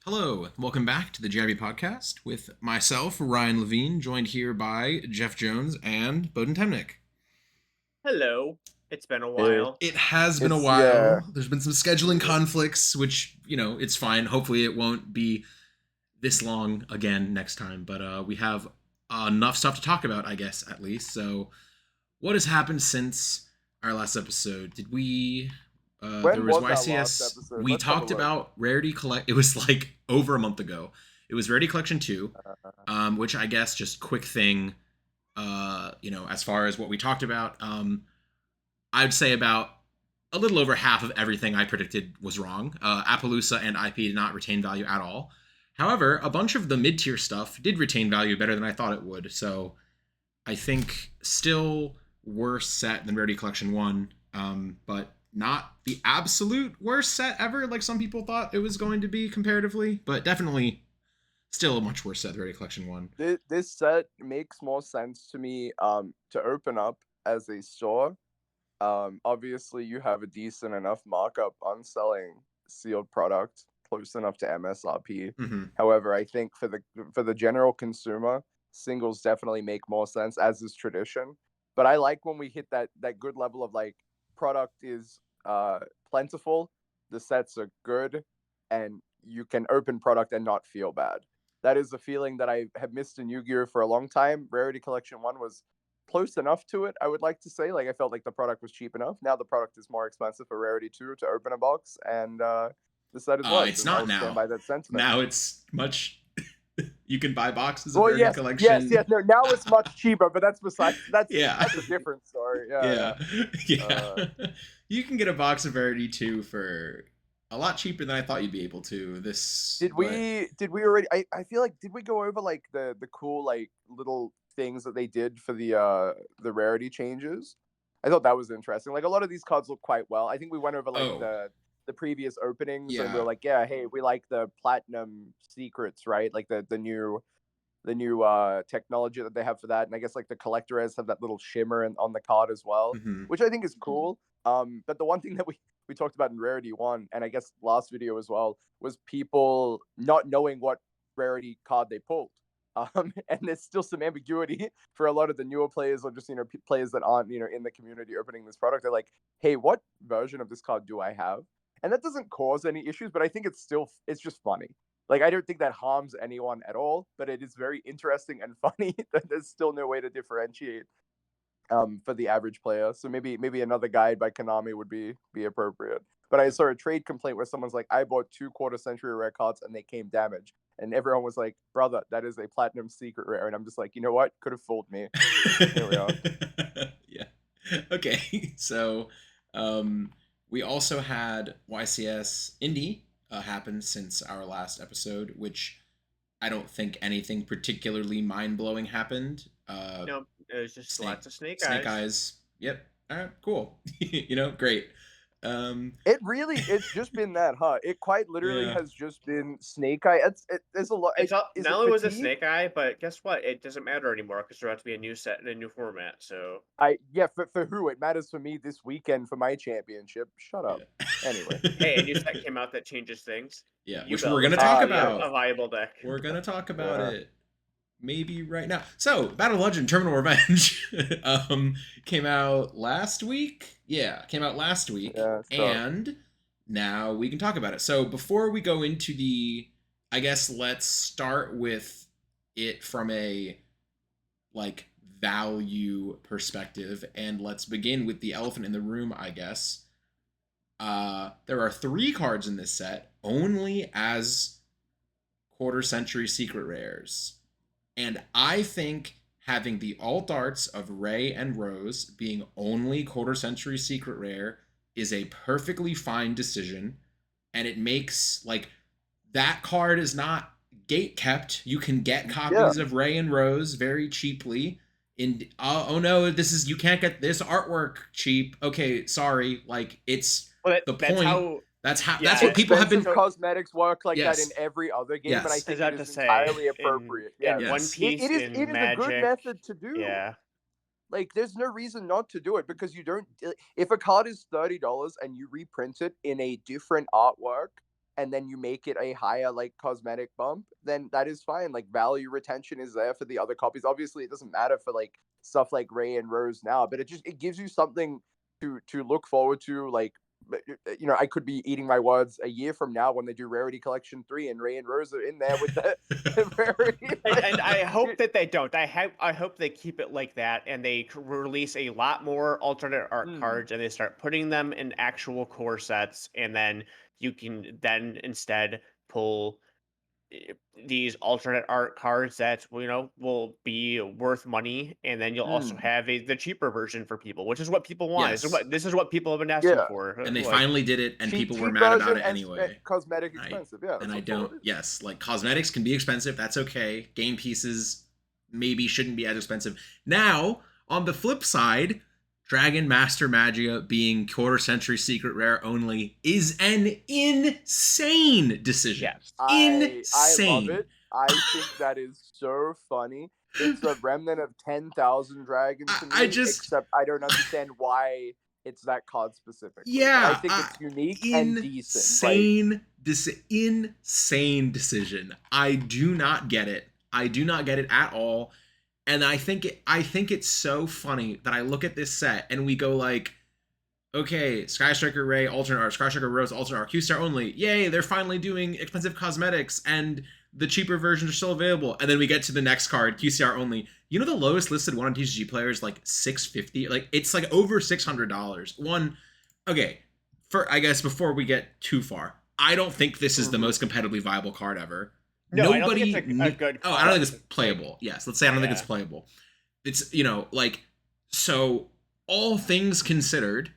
Hello, welcome back to the JRB podcast with myself, Ryan Levine, joined here by Jeff Jones and Bohdan Temnick. Hello. It's been a Hey, while. It has been a it's yeah. while. There's been some scheduling conflicts, which, it's fine. Hopefully it won't be this long again next time, but we have enough stuff to talk about, I guess, at least. So, what has happened since our last episode? Did we there When was was our last YCS. episode? We Let's have a talked look. about Rarity Collect. It was like over a month ago. It was Rarity Collection 2, which I guess just quick thing, as far as what we talked about, I'd say about a little over half of everything I predicted was wrong. Appaloosa and IP did not retain value at all. However, a bunch of the mid-tier stuff did retain value better than I thought it would. So I think still worse set than Rarity Collection 1, but not the absolute worst set ever, like some people thought it was going to be comparatively, but definitely still a much worse set than Rarity Collection 1. This set makes more sense to me to open up as a store. Obviously you have a decent enough markup on selling sealed product close enough to MSRP. However, I think for the general consumer, singles definitely make more sense, as is tradition. But I like when we hit that good level of like product is plentiful, the sets are good, and you can open product and not feel bad. That is a feeling that I have missed in Yu-Gi-Oh for a long time. Rarity Collection 1 was close enough to it, I would like to say. Like, I felt like the product was cheap enough. Now the product is more expensive for Rarity 2 to open a box, and the set is less. It's not I'll now. stand by that sentiment. Now it's much. You can buy boxes of Rarity yes, Collection. yes. No, now it's much cheaper, but that's besides. That's Yeah. that's a different story. Yeah. You can get a box of Rarity 2 for a lot cheaper than I thought you'd be able to. Did we already? I feel like, did we go over like the cool like little things that they did for the Rarity changes? I thought that was interesting. Like, a lot of these cards look quite well. I think we went over like the previous openings, and we were like, yeah, hey, we like the platinum secrets, right? Like the new technology that they have for that, and I guess like the collectors have that little shimmer on the card as well, which I think is cool. But the one thing that we talked about in Rarity 1, and I guess last video as well, was people not knowing what Rarity card they pulled. And there's still some ambiguity for a lot of the newer players, or just players that aren't in the community opening this product. They're like, hey, what version of this card do I have? And that doesn't cause any issues, but I think it's just funny. Like, I don't think that harms anyone at all, but it is very interesting and funny that there's still no way to differentiate for the average player. So maybe another guide by Konami would be appropriate. But I saw a trade complaint where someone's like, I bought 2 quarter century rare cards and they came damaged. And everyone was like, brother, that is a platinum secret rare. And I'm just like, you know what? Could have fooled me. Here we are. Yeah. Okay. So we also had YCS Indie happen since our last episode, which I don't think anything particularly mind-blowing happened. No, it was just lots of snake eyes. Yep. All right, cool. Great. It's just been that, huh? It quite literally has just been snake eye. There's a lot. Not only was it snake eye, but guess what? It doesn't matter anymore because there has to be a new set and a new format. So for who it matters for me this weekend for my championship. Shut up. Yeah. Anyway, hey, a new set came out that changes things. Yeah, which we're gonna talk about. A viable deck. We're gonna talk about it. Maybe right now. So, Battle Legend Terminal Revenge came out last week. Yeah, came out last week. Yeah, and now we can talk about it. So, before we go into I guess let's start with it from a value perspective, and let's begin with the elephant in the room, I guess. There are 3 cards in this set only as quarter century secret rares. And I think having the alt arts of Ray and Rose being only quarter century secret rare is a perfectly fine decision. And it makes, that card is not gate kept. You can get copies of Ray and Rose very cheaply. Oh no, you can't get this artwork cheap. Okay, sorry. It's the point. That's what people have been. Cosmetics work like that in every other game, but I think it is entirely appropriate. In One Piece, it is Magic, a good method to do. Yeah, like, there's no reason not to do it, because you don't. If a card is $30 and you reprint it in a different artwork, and then you make it a higher like cosmetic bump, then that is fine. Like value retention is there for the other copies. Obviously, it doesn't matter for like stuff like Ray and Rose now, but it gives you something to look forward to. Like, I could be eating my words a year from now when they do Rarity Collection 3 and Ray and Rose are in there with the Rarity. And I hope that they don't. I hope they keep it like that, and they release a lot more alternate art cards, and they start putting them in actual core sets, and then you can then instead pull these alternate art cards that will be worth money, and then you'll also have the cheaper version for people, which is what people want. Yes. This is what people have been asking for, and they finally did it, and people were cheap mad about version it and anyway. Cosmetic expensive, yeah. And I don't. Yes, like cosmetics can be expensive. That's okay. Game pieces maybe shouldn't be as expensive. Now, on the flip side, Dragon Master Magia being quarter century secret rare only is an insane decision. Yes. Insane. I love it. I think that is so funny. It's a remnant of 10,000 dragons to me, except I don't understand why it's that card specific. Yeah. I think it's unique and decent. Insane decision. I do not get it. I do not get it at all. And I think it's so funny that I look at this set and we go like, okay, Sky Striker Ray alternate art, Sky Striker Rose alternate art, QCR only. Yay, they're finally doing expensive cosmetics and the cheaper versions are still available. And then we get to the next card, QCR only. You know the lowest listed one on TCG Player is like $650. Like it's like over $600. Okay, I guess before we get too far, I don't think this is the most competitively viable card ever. No, I don't think it's a good card. I don't think it's playable. Yes, let's say I don't think it's playable. It's, so all things considered,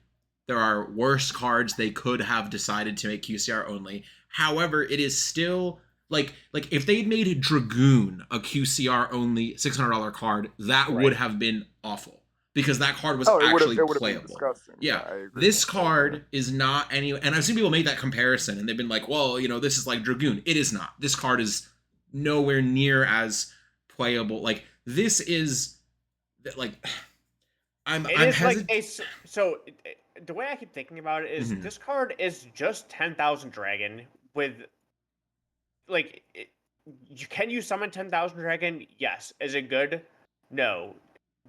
there are worse cards they could have decided to make QCR only. However, it is still like if they'd made Dragoon a QCR only $600 card, that would have been awful because that card was actually playable. Yeah, this card is not any, and I've seen people make that comparison and they've been like, well, this is like Dragoon. It is not. This card is nowhere near as playable. Like this is like so the way I keep thinking about it is this card is just 10,000 dragon with can you summon 10,000 dragon? Yes. Is it good? No.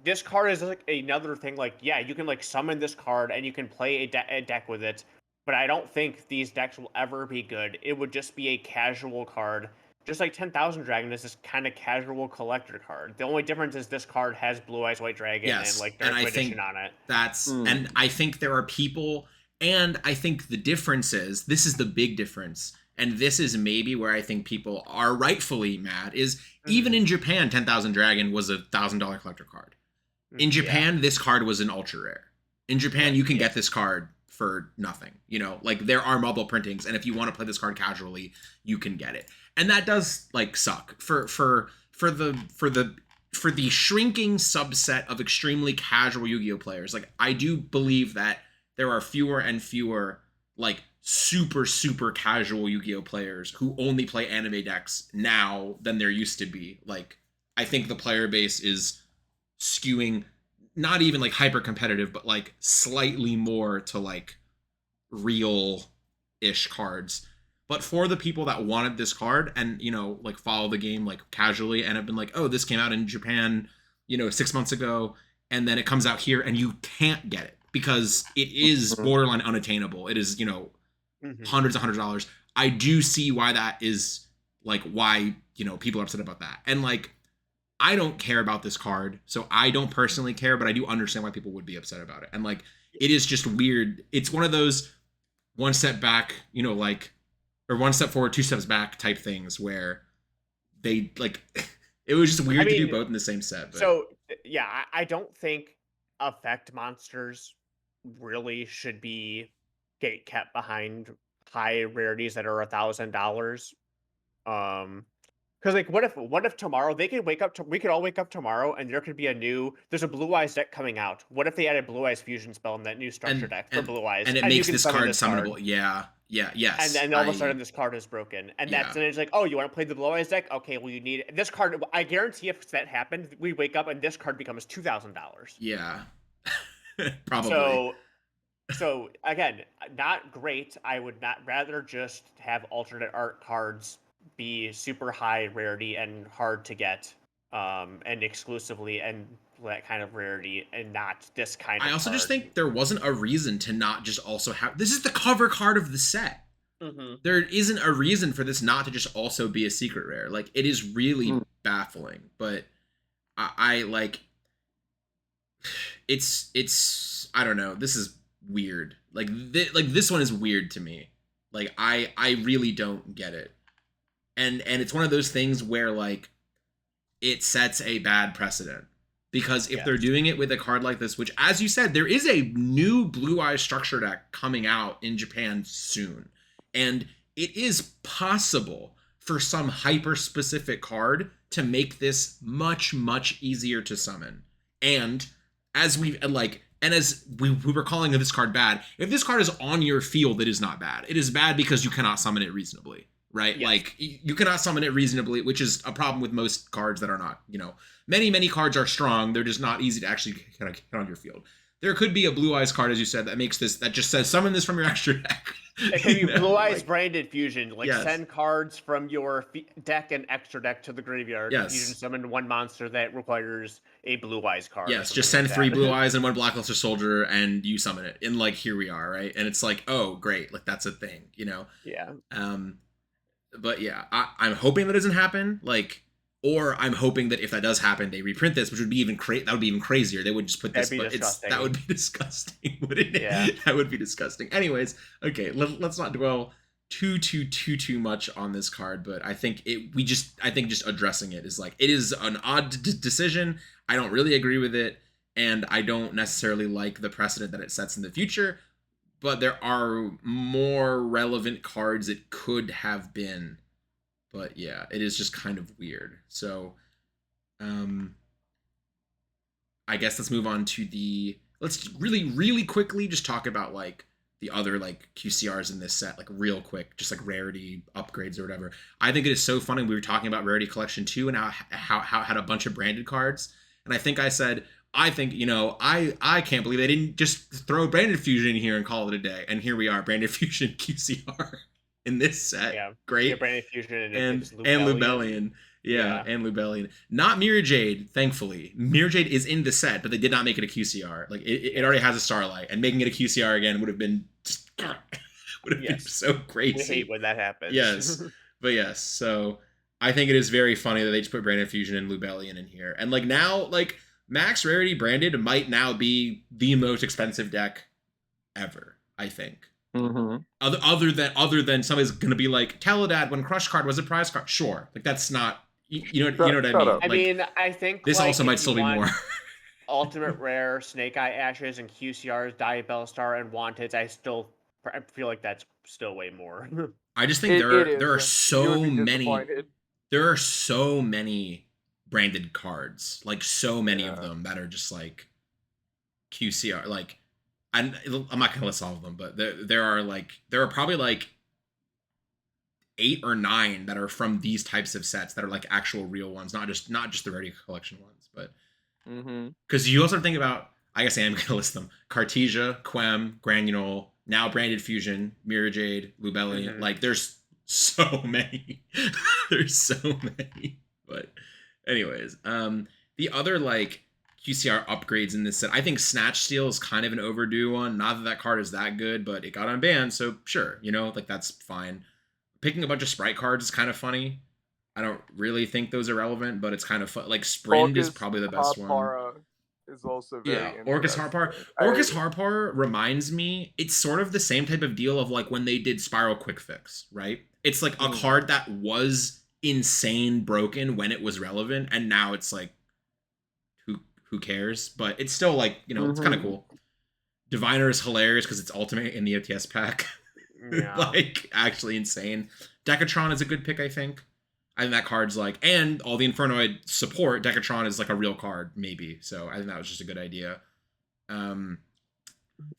This card is like another thing. Like, yeah, you can like summon this card and you can play a deck with it, but I don't think these decks will ever be good. It would just be a casual card. Just like 10,000 Dragon is this kind of casual collector card. The only difference is this card has Blue Eyes White Dragon and like Dark Edition on it. And I think there are people, and I think the difference is, this is the big difference, and this is maybe where I think people are rightfully mad, is even in Japan, 10,000 Dragon was $1,000 collector card. In Japan, this card was an ultra rare. In Japan, you can get this card for nothing. Like there are mobile printings, and if you want to play this card casually, you can get it. And that does like suck for the shrinking subset of extremely casual Yu-Gi-Oh players. Like I do believe that there are fewer and fewer like super casual Yu-Gi-Oh players who only play anime decks now than there used to be. Like I think the player base is skewing not even like hyper competitive, but like slightly more to like real-ish cards. But for the people that wanted this card and, like follow the game like casually and have been like, oh, this came out in Japan, 6 months ago, and then it comes out here and you can't get it because it is borderline unattainable. It is, hundreds of $100. I do see why that is like why, people are upset about that. And like, I don't care about this card, so I don't personally care, but I do understand why people would be upset about it. And like, it is just weird. It's one of those one step back, or one step forward, two steps back type things where they like, it was just weird to do both in the same set. But. So yeah, I don't think effect monsters really should be kept behind high rarities that are $1,000. Because like, what if tomorrow we could all wake up tomorrow and there could be there's a Blue Eyes deck coming out. What if they added Blue Eyes Fusion Spell in that new structure deck for Blue Eyes? And it makes this card summonable. Yeah, yes. And then all of a sudden this card is broken. And and it's like, oh, you want to play the Blue Eyes deck? Okay, well you need this card. I guarantee if that happened, we wake up and this card becomes $2,000. Yeah. Probably. So So again, not great. I would not rather just have alternate art cards be super high rarity and hard to get, and exclusively and that kind of rarity, and not this kind I of also just card. think there wasn't a reason to not just also have, this is the cover card of the set. There isn't a reason for this not to just also be a secret rare. Like, it is really baffling, but I like, it's I don't know, this is weird. Like, this one is weird to me. Like, I really don't get it. And it's one of those things where, like, it sets a bad precedent. Because if they're doing it with a card like this, which, as you said, there is a new Blue Eye structure deck coming out in Japan soon. And it is possible for some hyper-specific card to make this much, much easier to summon. And as we were calling this card bad, if this card is on your field, it is not bad. It is bad because you cannot summon it reasonably, right? Yes. Like, you cannot summon it reasonably, which is a problem with most cards that are not, many cards are strong. They're just not easy to actually kind of get on your field. There could be a Blue Eyes card, as you said, that makes this, that just says summon this from your extra deck. It could be Blue Eyes branded fusion, send cards from your deck and extra deck to the graveyard. Yes. Fusion summon one monster that requires a Blue Eyes card. Yes, just send 3 Blue Eyes and 1 Blackluster Soldier, and you summon it. And, like, here we are, right? And it's like, oh, great, like, that's a thing, Yeah. But yeah, I'm hoping that doesn't happen. Like, or I'm hoping that if that does happen, they reprint this, which would be even that would be even crazier. They would just put this, but that would be disgusting, wouldn't it? Yeah. That would be disgusting. Anyways, okay, let's not dwell too much on this card, but I think just addressing it is like, it is an odd decision. I don't really agree with it, and I don't necessarily like the precedent that it sets in the future, but there are more relevant cards it could have been. But yeah, it is just kind of weird. So, I guess let's move on to let's really quickly just talk about, like, the other, like, QCRs in this set, like, real quick, just like rarity upgrades or whatever. I think it is so funny. We were talking about Rarity Collection 2 and how it had a bunch of branded cards. And I think I said, I can't believe they didn't just throw Branded Fusion in here and call it a day. And here we are, Branded Fusion QCR. In this set, great. Branded Fusion and Lubellion. Yeah, and Lubellion. Not Mirror Jade, thankfully. Mirror Jade is in the set, but they did not make it a QCR. Like, it already has a Starlight, and making it a QCR again would have been just been so crazy. I hate when that happens. Yes, but yes. So I think it is very funny that they just put Branded Fusion and Lubellion in here, and like now, like, Max Rarity branded might now be the most expensive deck ever, I think. Other than somebody's gonna be like, Teledad, when Crush card was a prize card, sure, like, that's not, you know what I mean. I mean, I think this also might still be more. Ultimate Rare, Snake Eye Ashes, and QCRs, Diabell Star, and Wanted. I feel like that's still way more. I just think there are so many branded cards, like, so many of them that are just like QCR, like. I'm not gonna list all of them, but there are probably like 8 or 9 that are from these types of sets that are like actual real ones, not just the Rarity Collection ones, but because you also think about, I guess I am gonna list them: Cartesia, Quem, Granule, now Branded Fusion, Mirror Jade, Lubellion. Like, there's so many. There's so many. But anyways, the other, like, QCR upgrades in this set, I think Snatch Steal is kind of an overdue one. Not that card is that good, but it got unbanned, so sure, like, that's fine. Picking a bunch of Sprite cards is kind of funny. I don't really think those are relevant, but it's kind of fun. Like, Sprint is probably the best one. Is also very Orcus Harpar. Orcus Harpar reminds me, it's sort of the same type of deal of, like, when they did Spiral Quick Fix, right? It's like a card that was insane broken when it was relevant, and now it's like, who cares? But it's still, like, it's kind of cool. Diviner is hilarious because it's ultimate in the OTS pack. Yeah. Like, actually insane. Decatron is a good pick, I think. I think that card's like, and all the Infernoid support, Decatron is like a real card, maybe. So I think that was just a good idea. Phantom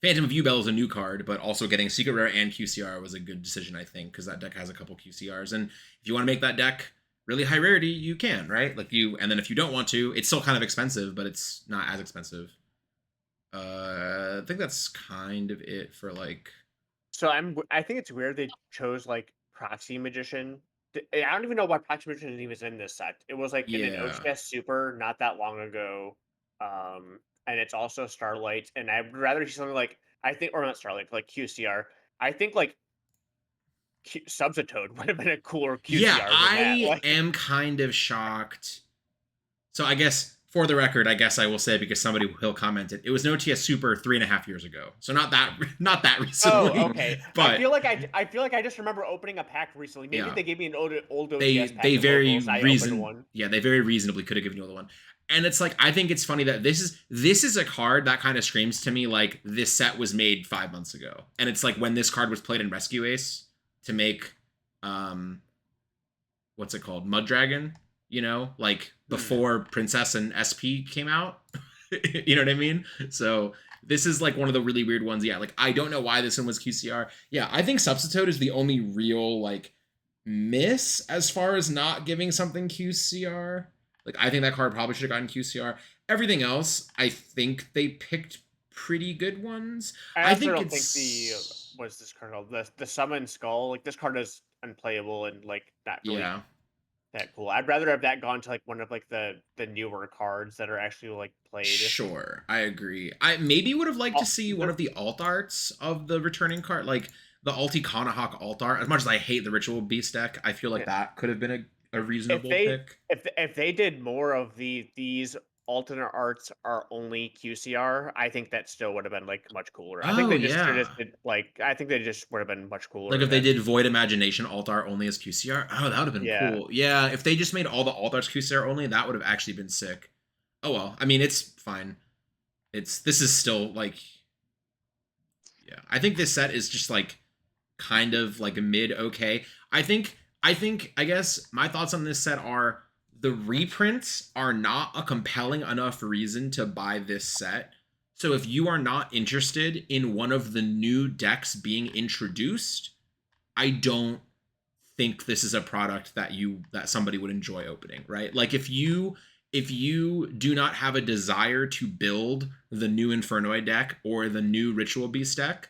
of Ubel is a new card, but also getting Secret Rare and QCR was a good decision, I think, because that deck has a couple QCRs. And if you want to make that deck really high rarity, you can, right? Like, and then if you don't want to, it's still kind of expensive, but it's not as expensive. I think that's kind of it for like. So I think it's weird they chose like Proxy Magician. I don't even know why Proxy Magician even was in this set. It was like in an Yeah. OCS Super not that long ago, and it's also Starlight. And I'd rather see something like I think, or not Starlight, but like QCR. I think like Subsitoad would have been a cooler Yeah, QCR than that. I Like, am kind of shocked. So I guess for the record, I guess I will say because somebody will comment it. It was an OTS Super 3.5 years ago, so not that recently. oh, okay. But I feel like I just remember opening a pack recently. Maybe yeah, they gave me an old they OTS pack they of very locals. I opened one. they very reasonably could have given you the one. And it's like I think it's funny that this is a card that kind of screams to me like this set was made 5 months ago, and it's like when this card was played in Rescue Ace to make what's it called, Mud Dragon, you know, like before Princess and SP came out. You know what I mean? So this is like one of the really weird ones. Yeah, like I don't know why this one was QCR. Yeah, I think Substitute is the only real like miss as far as not giving something QCR. Like I think that card probably should have gotten QCR. Everything else, I think they picked pretty good ones. I also think don't it's think what's this card called? The Summon Skull. Like this card is unplayable and like not really yeah. that cool. I'd rather have that gone to like one of like the newer cards that are actually like played. Sure, I agree. I maybe would have liked to see one there- of the alt arts of the returning card, like the Alti Kanahawk alt art. As much as I hate the Ritual Beast deck, I feel like that could have been a reasonable pick. If they did more of these alternate arts are only QCR, I think that still would have been like much cooler. I think Oh they just yeah, did like I think they just would have been much cooler. like if they did Void Imagination alt art only as QCR. Oh, that would have been Yeah. cool. Yeah, if they just made all the alt arts QCR only, that would have actually been sick. Oh well, I mean it's fine. This is still like, yeah. I think this set is just like kind of like a mid okay. I think I guess my thoughts on this set are the reprints are not a compelling enough reason to buy this set. So if you are not interested in one of the new decks being introduced, I don't think this is a product that somebody would enjoy opening, right? Like if you do not have a desire to build the new Infernoid deck or the new Ritual Beast deck,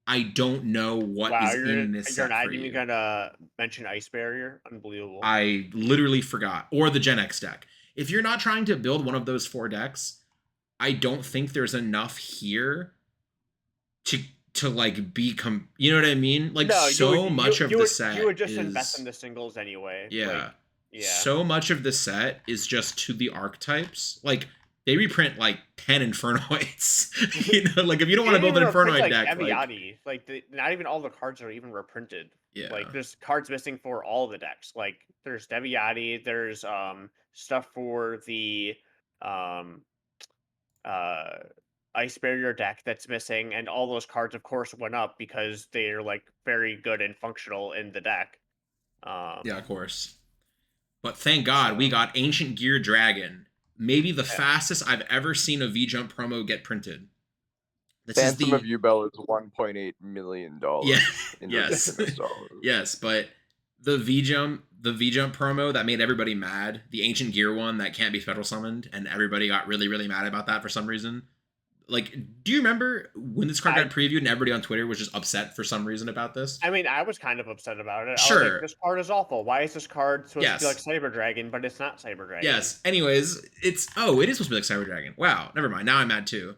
I don't know what is in this set for you. You're gonna mention Ice Barrier? Unbelievable. I literally forgot. Or the GenX deck. If you're not trying to build one of those 4 decks, I don't think there's enough here to like you know what I mean? Like no, much of the set you would just invest in the singles anyway. Yeah. Like, yeah. So much of the set is just to the archetypes. Like they reprint like 10 Infernoids. You know, like if you don't want to build an Infernoid deck, not even all the cards are even reprinted. Yeah. Like there's cards missing for all the decks. Like there's Deviati, there's stuff for the Ice Barrier deck that's missing, and all those cards of course went up because they're like very good and functional in the deck. Yeah, of course. But thank God we got Ancient Gear Dragon. Maybe the fastest I've ever seen a V-Jump promo get printed. Phantom of Ubel is $1.8 million. Yeah. Yes. Yes, but the V-Jump promo that made everybody mad, the Ancient Gear one that can't be special summoned, and everybody got really, really mad about that for some reason. Like, do you remember when this card got previewed and everybody on Twitter was just upset for some reason about this? I mean, I was kind of upset about it. Sure. I was like, this card is awful. Why is this card supposed to be like Cyber Dragon, but it's not Cyber Dragon? Yes. Anyways, it is supposed to be like Cyber Dragon. Wow. Never mind. Now I'm mad too.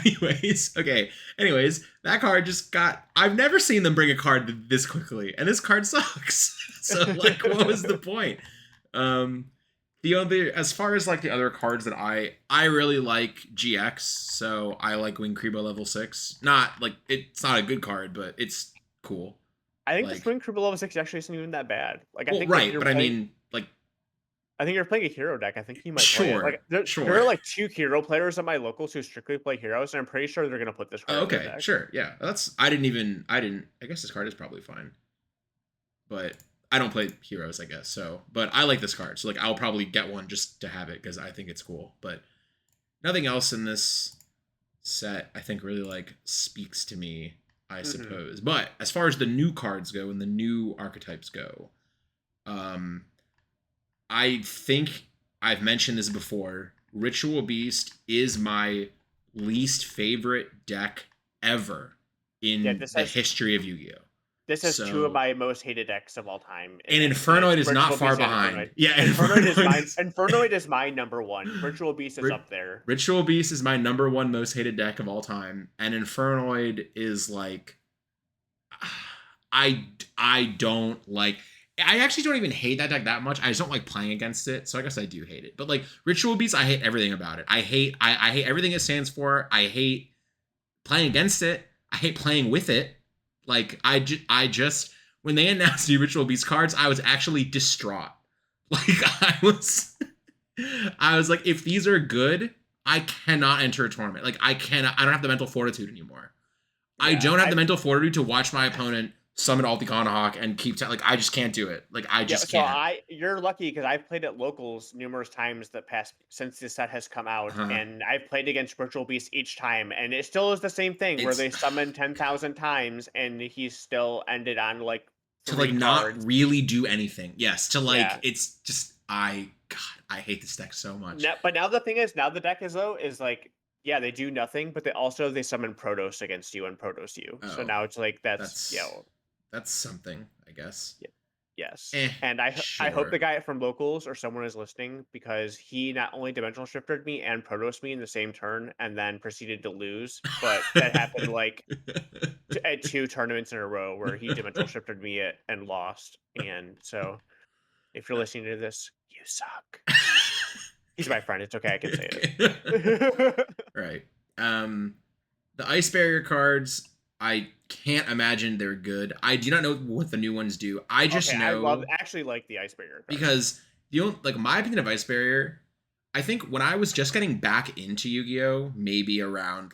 Anyways, that card just got... I've never seen them bring a card this quickly, and this card sucks. So, like, what was the point? The other, as far as like the other cards that I really like GX, so I like Wing Kribo level 6. Not like it's not a good card, but it's cool. I think this Wing Kribo level 6 actually isn't even that bad. Like I think right, but I mean like I think you're playing a hero deck. I think you might play it. Like there are like 2 hero players at my locals who strictly play heroes, and I'm pretty sure they're gonna put this card in their deck. Sure, yeah. I guess this card is probably fine. But I don't play heroes, I guess. So, but I like this card. So like I'll probably get one just to have it because I think it's cool. But nothing else in this set I think really like speaks to me, I suppose. But as far as the new cards go and the new archetypes go, I think I've mentioned this before. Ritual Beast is my least favorite deck ever in this the has history of Yu-Gi-Oh. this has two of So, my most hated decks of all time. and And Infernoid is not Ritual far Beast and behind. Infernoid. Yeah, Infernoid is mine. is- Infernoid is my number one. Ritual Beast is up there. Ritual Beast is my number one most hated deck of all time, and Infernoid is like, I don't like. I actually don't even hate that deck that much. I just don't like playing against it, so I guess I do hate it. But like Ritual Beast, I hate everything about it. I hate everything it stands for. I hate playing against it. I hate playing with it. Like I just when they announced the Ritual Beast cards, I was actually distraught. Like I was like, if these are good, I cannot enter a tournament. Like I don't have the mental fortitude anymore. Yeah, I don't have the mental fortitude to watch my opponent summon Alticon and keep like I just can't do it. Like I just can't. So you're lucky because I've played at locals numerous times since this set has come out, and I've played against Ritual Beast each time, and it still is the same thing where they summon 10,000 times, and he's still ended on like to like cards. Not really do anything. Yes, to like it's just I hate this deck so much. But now the thing is, now the deck is like they do nothing, but they summon Protos against you and Protos you. Oh, so now it's like that's something, I guess. Yeah. Yes. And I hope the guy from locals or someone is listening, because he not only dimensional shifted me and Protos me in the same turn and then proceeded to lose, but that happened like at 2 tournaments in a row where he dimensional shifted me and lost. And so if you're listening to this, you suck. He's my friend. It's okay. I can say it. Right. The Ice Barrier cards, I can't imagine they're good. I do not know what the new ones do. I just know. I actually like the Ice Barrier cards. Because my opinion of Ice Barrier, I think when I was just getting back into Yu-Gi-Oh, maybe around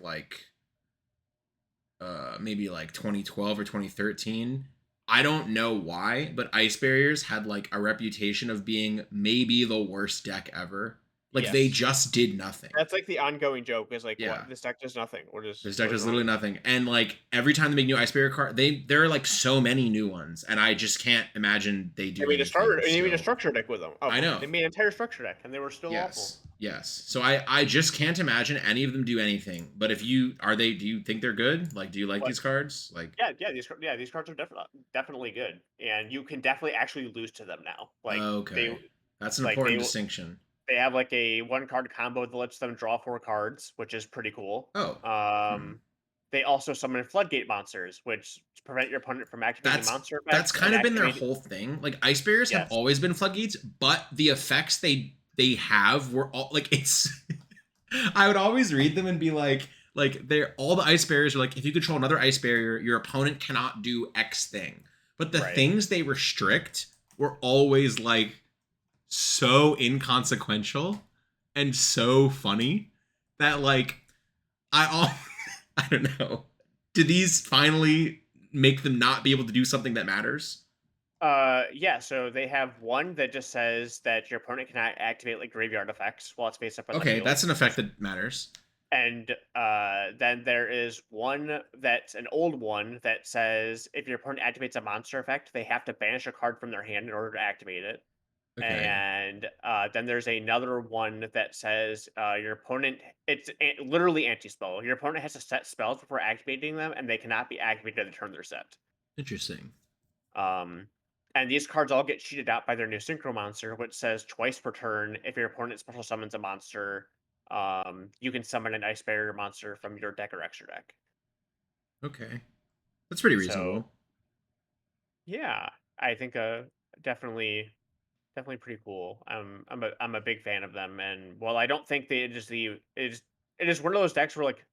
maybe 2012 or 2013. I don't know why, but Ice Barriers had like a reputation of being maybe the worst deck ever. Like they just did nothing. That's like the ongoing joke is like, what? This deck does nothing. This deck does literally nothing. And like every time they make new Ice Barrier card, there are like so many new ones, and I just can't imagine they do. They made a structure deck with them. Oh, I know. They made an entire structure deck, and they were still awful. Yes. So I just can't imagine any of them do anything. But do you think they're good? Like, do you like these cards? Like, these cards are definitely good, and you can definitely actually lose to them now. Like, okay, that's an important distinction. They have like a 1-card combo that lets them draw 4 cards, which is pretty cool. They also summon floodgate monsters, which prevent your opponent from activating monster effects. That's kind of been their whole thing. Like Ice Barriers have always been floodgates, but the effects they have were all like it's. I would always read them and be like they're all the Ice Barriers are like, if you control another Ice Barrier, your opponent cannot do X thing. But the things they restrict were always like so inconsequential and so funny that like I don't know. Did these finally make them not be able to do something that matters? So they have one that just says that your opponent cannot activate like graveyard effects while it's face up on the field. That's an effect that matters. And then there is one that's an old one that says if your opponent activates a monster effect, they have to banish a card from their hand in order to activate it. And then there's another one that says your opponent, it's literally anti-spell. Your opponent has to set spells before activating them, and they cannot be activated at the turn they're set. Interesting. And these cards all get cheated out by their new Synchro monster, which says twice per turn, if your opponent special summons a monster, you can summon an Ice Barrier monster from your deck or extra deck. Okay. That's pretty reasonable. So, yeah, I think definitely pretty cool. I'm a big fan of them, and while I don't think it is one of those decks where like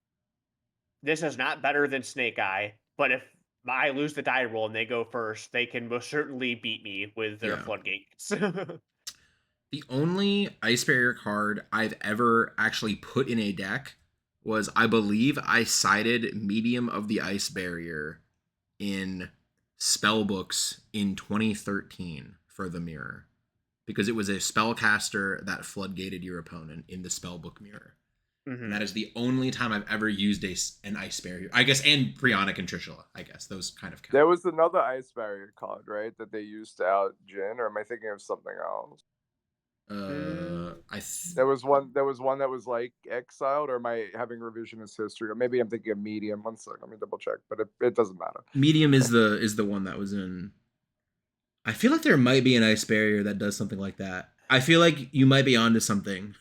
this is not better than Snake Eye, but if I lose the die roll and they go first, they can most certainly beat me with their floodgates. The only Ice Barrier card I've ever actually put in a deck was, I believe, I sided Medium of the Ice Barrier in spellbooks in 2013 for the mirror. Because it was a spellcaster that floodgated your opponent in the spellbook mirror. And that is the only time I've ever used an Ice Barrier. I guess, and Prionic and Trishula, I guess. Those kind of count. There was another Ice Barrier card, right, that they used to out Jin, or am I thinking of something else? There was one that was like exiled, or am I having revisionist history? Or maybe I'm thinking of medium. One sec, let me double check. But it doesn't matter. Medium is the one that was in. I feel like there might be an ice barrier that does something like that. I feel like you might be onto something.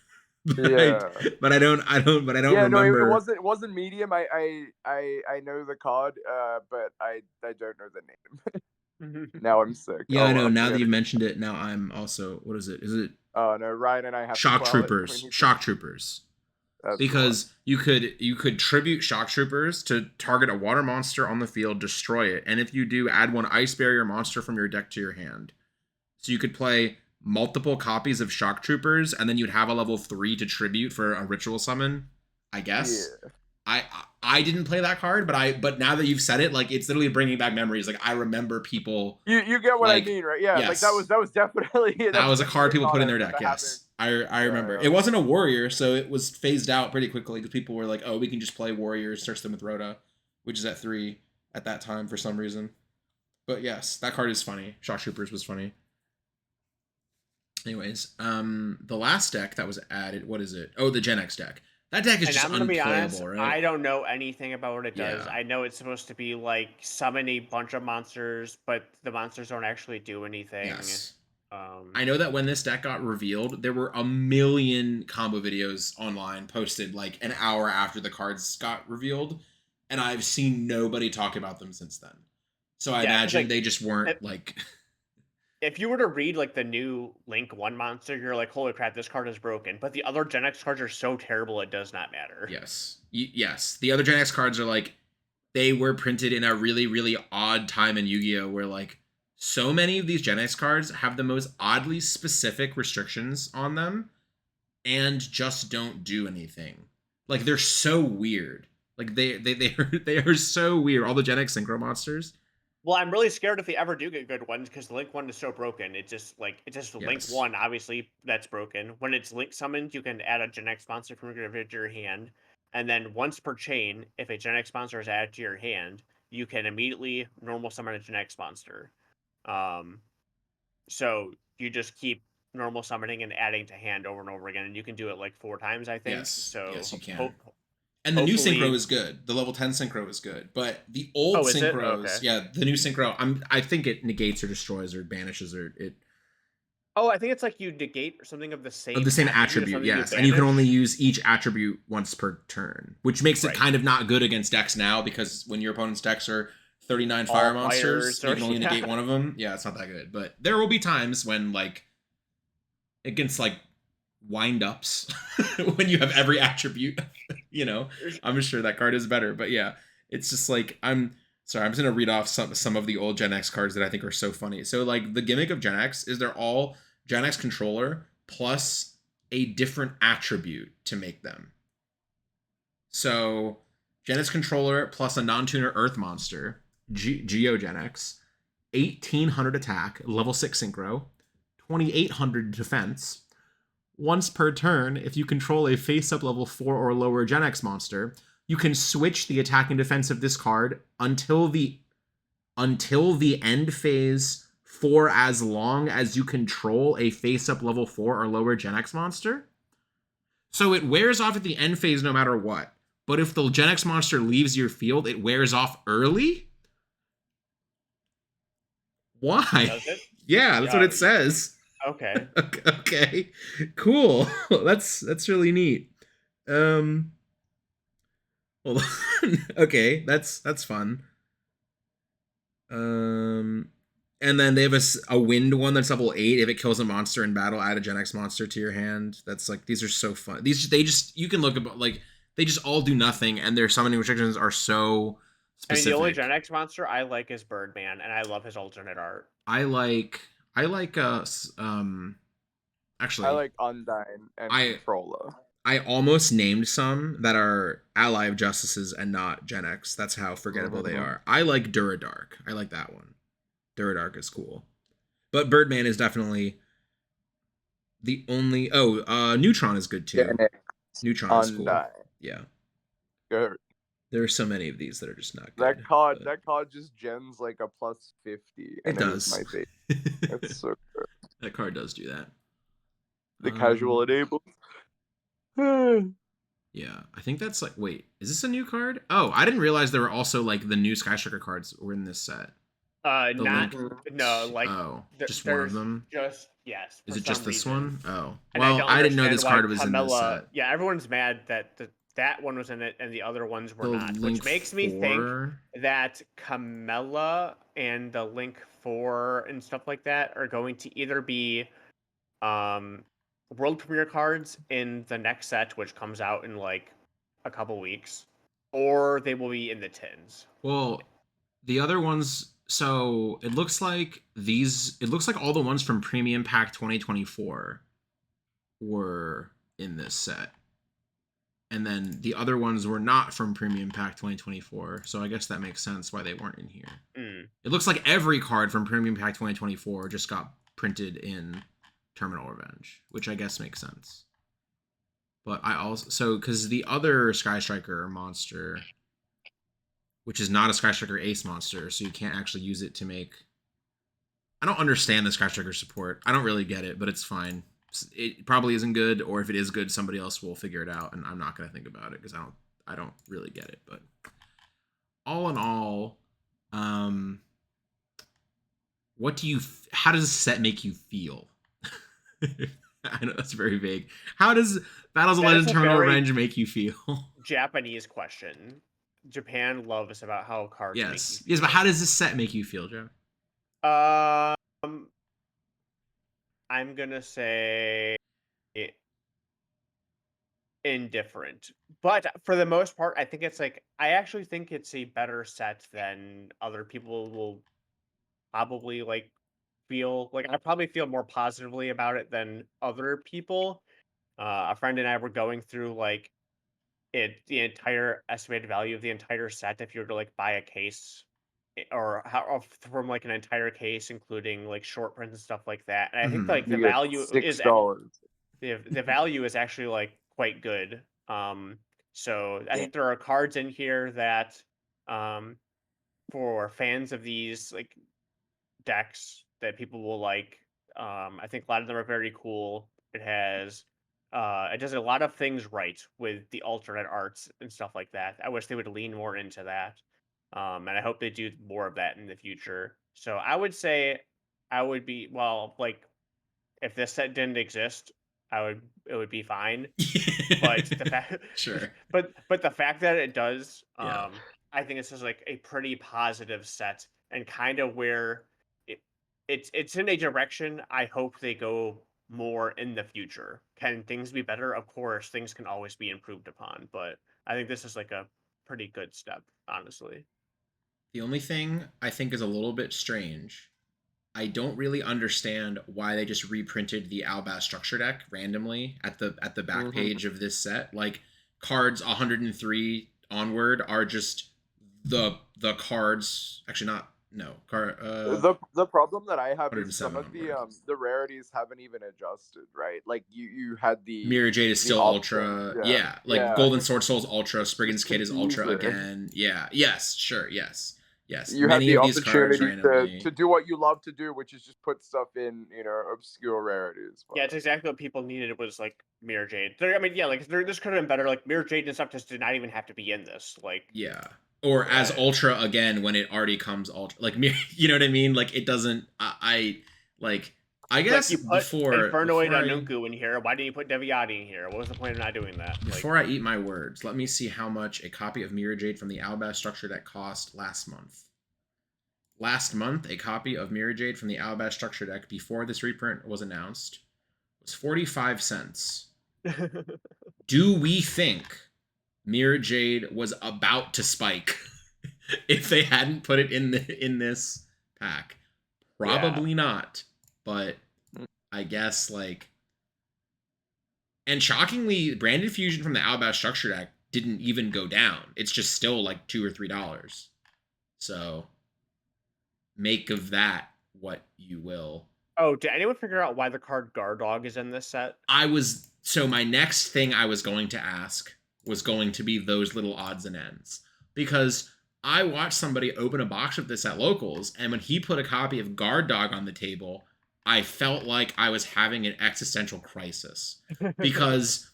But Yeah. but I don't Yeah, no, remember. it wasn't medium. I know the card, but I don't know the name. Now I'm sick. Yeah, Oh, I know. well, Now that yeah. you've mentioned it, now I'm also. What is it? Is it Oh no, Ryan and I have Shock to quell it. Troopers? Shock Troopers. That's Because you could tribute Shock Troopers to target a water monster on the field, destroy it, and if you do, add one ice barrier monster from your deck to your hand. So you could play multiple copies of Shock Troopers, and then you'd have a level 3 to tribute for a ritual summon, I guess. Yeah. I didn't play that card, but now that you've said it, like, it's literally bringing back memories. Like, I remember people. You get what I mean, right? Yeah, yes. like that was definitely that was a card people put in their deck. having. Yes, I remember. It wasn't a warrior, so it was phased out pretty quickly because people were like, "Oh, we can just play warriors, search them with Rhoda," which is at 3 at that time for some reason. But yes, that card is funny. Shock Troopers was funny. Anyways, the last deck that was added, what is it? Oh, the GenX deck. That deck is just unplayable, honest, right? I don't know anything about what it does. Yeah. I know it's supposed to be like summon a bunch of monsters, but the monsters don't actually do anything. Yes. I know that when this deck got revealed, there were a million combo videos online posted like an hour after the cards got revealed, and I've seen nobody talk about them since then. So I imagine like, they just weren't like. If you were to read like the new Link 1 monster, you're like, holy crap, this card is broken. But the other Gen X cards are so terrible, it does not matter. Yes. Yes. The other Gen X cards are like, they were printed in a really, really odd time in Yu-Gi-Oh! Where like so many of these Gen X cards have the most oddly specific restrictions on them and just don't do anything. Like, they're so weird. Like, they are so weird. All the Gen X Synchro monsters. Well, I'm really scared if they ever do get good ones because Link 1 is so broken. It's just Yes. Link 1, obviously, that's broken. When it's Link summoned, you can add a Gen X monster from your graveyard to your hand. And then once per chain, if a Gen X monster is added to your hand, you can immediately normal summon a Gen X monster. So you just keep normal summoning and adding to hand over and over again, and you can do it like 4 times, I think. Yes. So yes, you can. And the new Synchro is good. The level 10 Synchro is good. But the old Synchros, yeah, the new Synchro, I think it negates or destroys or banishes or it. Oh, I think it's like you negate something of the same attribute, yes. And you can only use each attribute once per turn, which makes it kind of not good against decks now, because when your opponent's decks are 39 fire monsters, you can only negate one of them. Yeah, it's not that good. But there will be times when, like, against, like, wind-ups, when you have every attribute, you know, I'm sure that card is better. But yeah, it's just like, I'm just gonna read off some of the old Gen X cards that I think are so funny. So like, the gimmick of Gen X is they're all Gen X controller plus a different attribute to make them. So Gen X controller plus a non-tuner earth monster, Geo Gen X, 1800 attack, level 6 synchro, 2800 defense. Once per turn, if you control a face-up level 4 or lower Gen X monster, you can switch the attack and defense of this card until the end phase for as long as you control a face-up level 4 or lower Gen X monster. So it wears off at the end phase no matter what. But if the Gen X monster leaves your field, it wears off early? Why? Does it? Yeah, that's what it says. Okay. Okay. Cool. That's really neat. Hold on. Okay, that's fun. And then they have a wind one that's level 8. If it kills a monster in battle, add a Gen X monster to your hand. That's like, these are so fun. You can look at, like, they just all do nothing, and their summoning restrictions are so specific. I mean, the only Gen X monster I like is Birdman, and I love his alternate art. I like actually, I like Undyne and Controller. I almost named some that are Ally of Justices and not Gen X. That's how forgettable they are. I like Duradark. I like that one. Duradark is cool. But Birdman is definitely the only... Neutron is good too. GenX, Neutron is cool. Undyne. Yeah. Good. There are so many of these that are just not good. That card just gens like a plus 50. It does. My favorite. It's so good. That card does do that. the casual enabled. Yeah, Yeah, I think that's like. Wait, is this a new card? Oh, I didn't realize there were also like the new Sky Striker cards were in this set. The Not link. no, like Oh, just one of there's them. just yes Is for it just some this reason. one? Oh, And I well, don't I didn't know understand this why card was in this Camilla. set. Yeah, everyone's mad that that one was in it and the other ones were The not, link which makes me think 4. that Camilla and the Link 4 and stuff like that are going to either be world premiere cards in the next set, which comes out in like a couple weeks, or they will be in the tins. Well, the other ones. So it looks like these. It looks like all the ones from Premium Pack 2024 were in this set. And then the other ones were not from Premium Pack 2024, so I guess that makes sense why they weren't in here. It looks like every card from Premium Pack 2024 just got printed in Terminal Revenge, which I guess makes sense. But I also because the other Sky Striker monster, which is not a Sky Striker Ace monster, so you can't actually use it to make. I don't understand the Sky Striker support. I don't really get it, but it's fine. It probably isn't good, or if it is good, somebody else will figure it out, and I'm not gonna think about it because I don't really get it. But all in all, what do you? How does this set make you feel? I know that's very vague. How does Battles of Legend Terminal Revenge make you feel? Japanese question. Japan loves about how cards. Yes, make you feel. yes, but how does this set make you feel, Joe? I'm gonna say indifferent, but for the most part, I think it's like I actually think it's a better set than other people will probably like feel. Like I probably feel more positively about it than other people. A friend and I were going through like the entire estimated value of the entire set if you were to like buy a case or how from like an entire case including like short prints and stuff like that, and I think like the value is $6. the value is actually like quite good. So I think there are cards in here that for fans of these like decks that people will like. I think a lot of them are very cool. It does a lot of things right with the alternate arts and stuff like that. I wish they would lean more into that. And I hope they do more of that in the future. So I would say I would be like if this set didn't exist, it would be fine. But the fact Sure. but the fact that it does, Yeah. I think this is like a pretty positive set and kind of where it's in a direction I hope they go more in the future. Can things be better? Of course, things can always be improved upon, but I think this is like a pretty good step, honestly. The only thing I think is a little bit strange, I don't really understand why they just reprinted the Albaz structure deck randomly at the back page of this set. Like cards 103 onward are just the cards. Actually, not no card. The problem that I have is some 107 of the rarities haven't even adjusted, right? Like you had the Mirror Jade is still ultra. Yeah. Like yeah. Golden Sword Soul's ultra. Spriggan's Kid is ultra confusing. again. Yeah. Yes. Sure. Yes. Yes. You Many have the of these cards opportunity randomly. to do what you love to do, which is just put stuff in, obscure rarities. Yeah, it's exactly what people needed. It was like Mirror Jade. I mean, yeah, like this could have been better. Like Mirror Jade and stuff just did not even have to be in this. Like, yeah, or as ultra again when it already comes ultra. Like, you know what I mean? Like it doesn't. I guess like you put Infernoid before Nunku in here. Why didn't you put Deviati in here? What was the point of not doing that? Before I eat my words, let me see how much a copy of Mirror Jade from the Albaz structure deck cost last month. Last month, a copy of Mirror Jade from the Albaz structure deck before this reprint was announced was 45 cents. Do we think Mirror Jade was about to spike if they hadn't put it in this pack? Probably not, but I guess like. And shockingly, Branded Fusion from the Albaz structure deck didn't even go down. It's just still like $2 or $3. So make of that what you will. Oh, did anyone figure out why the card Guard Dog is in this set? So my next thing I was going to ask was going to be those little odds and ends. Because I watched somebody open a box of this at Locals, and when he put a copy of Guard Dog on the table, I felt like I was having an existential crisis because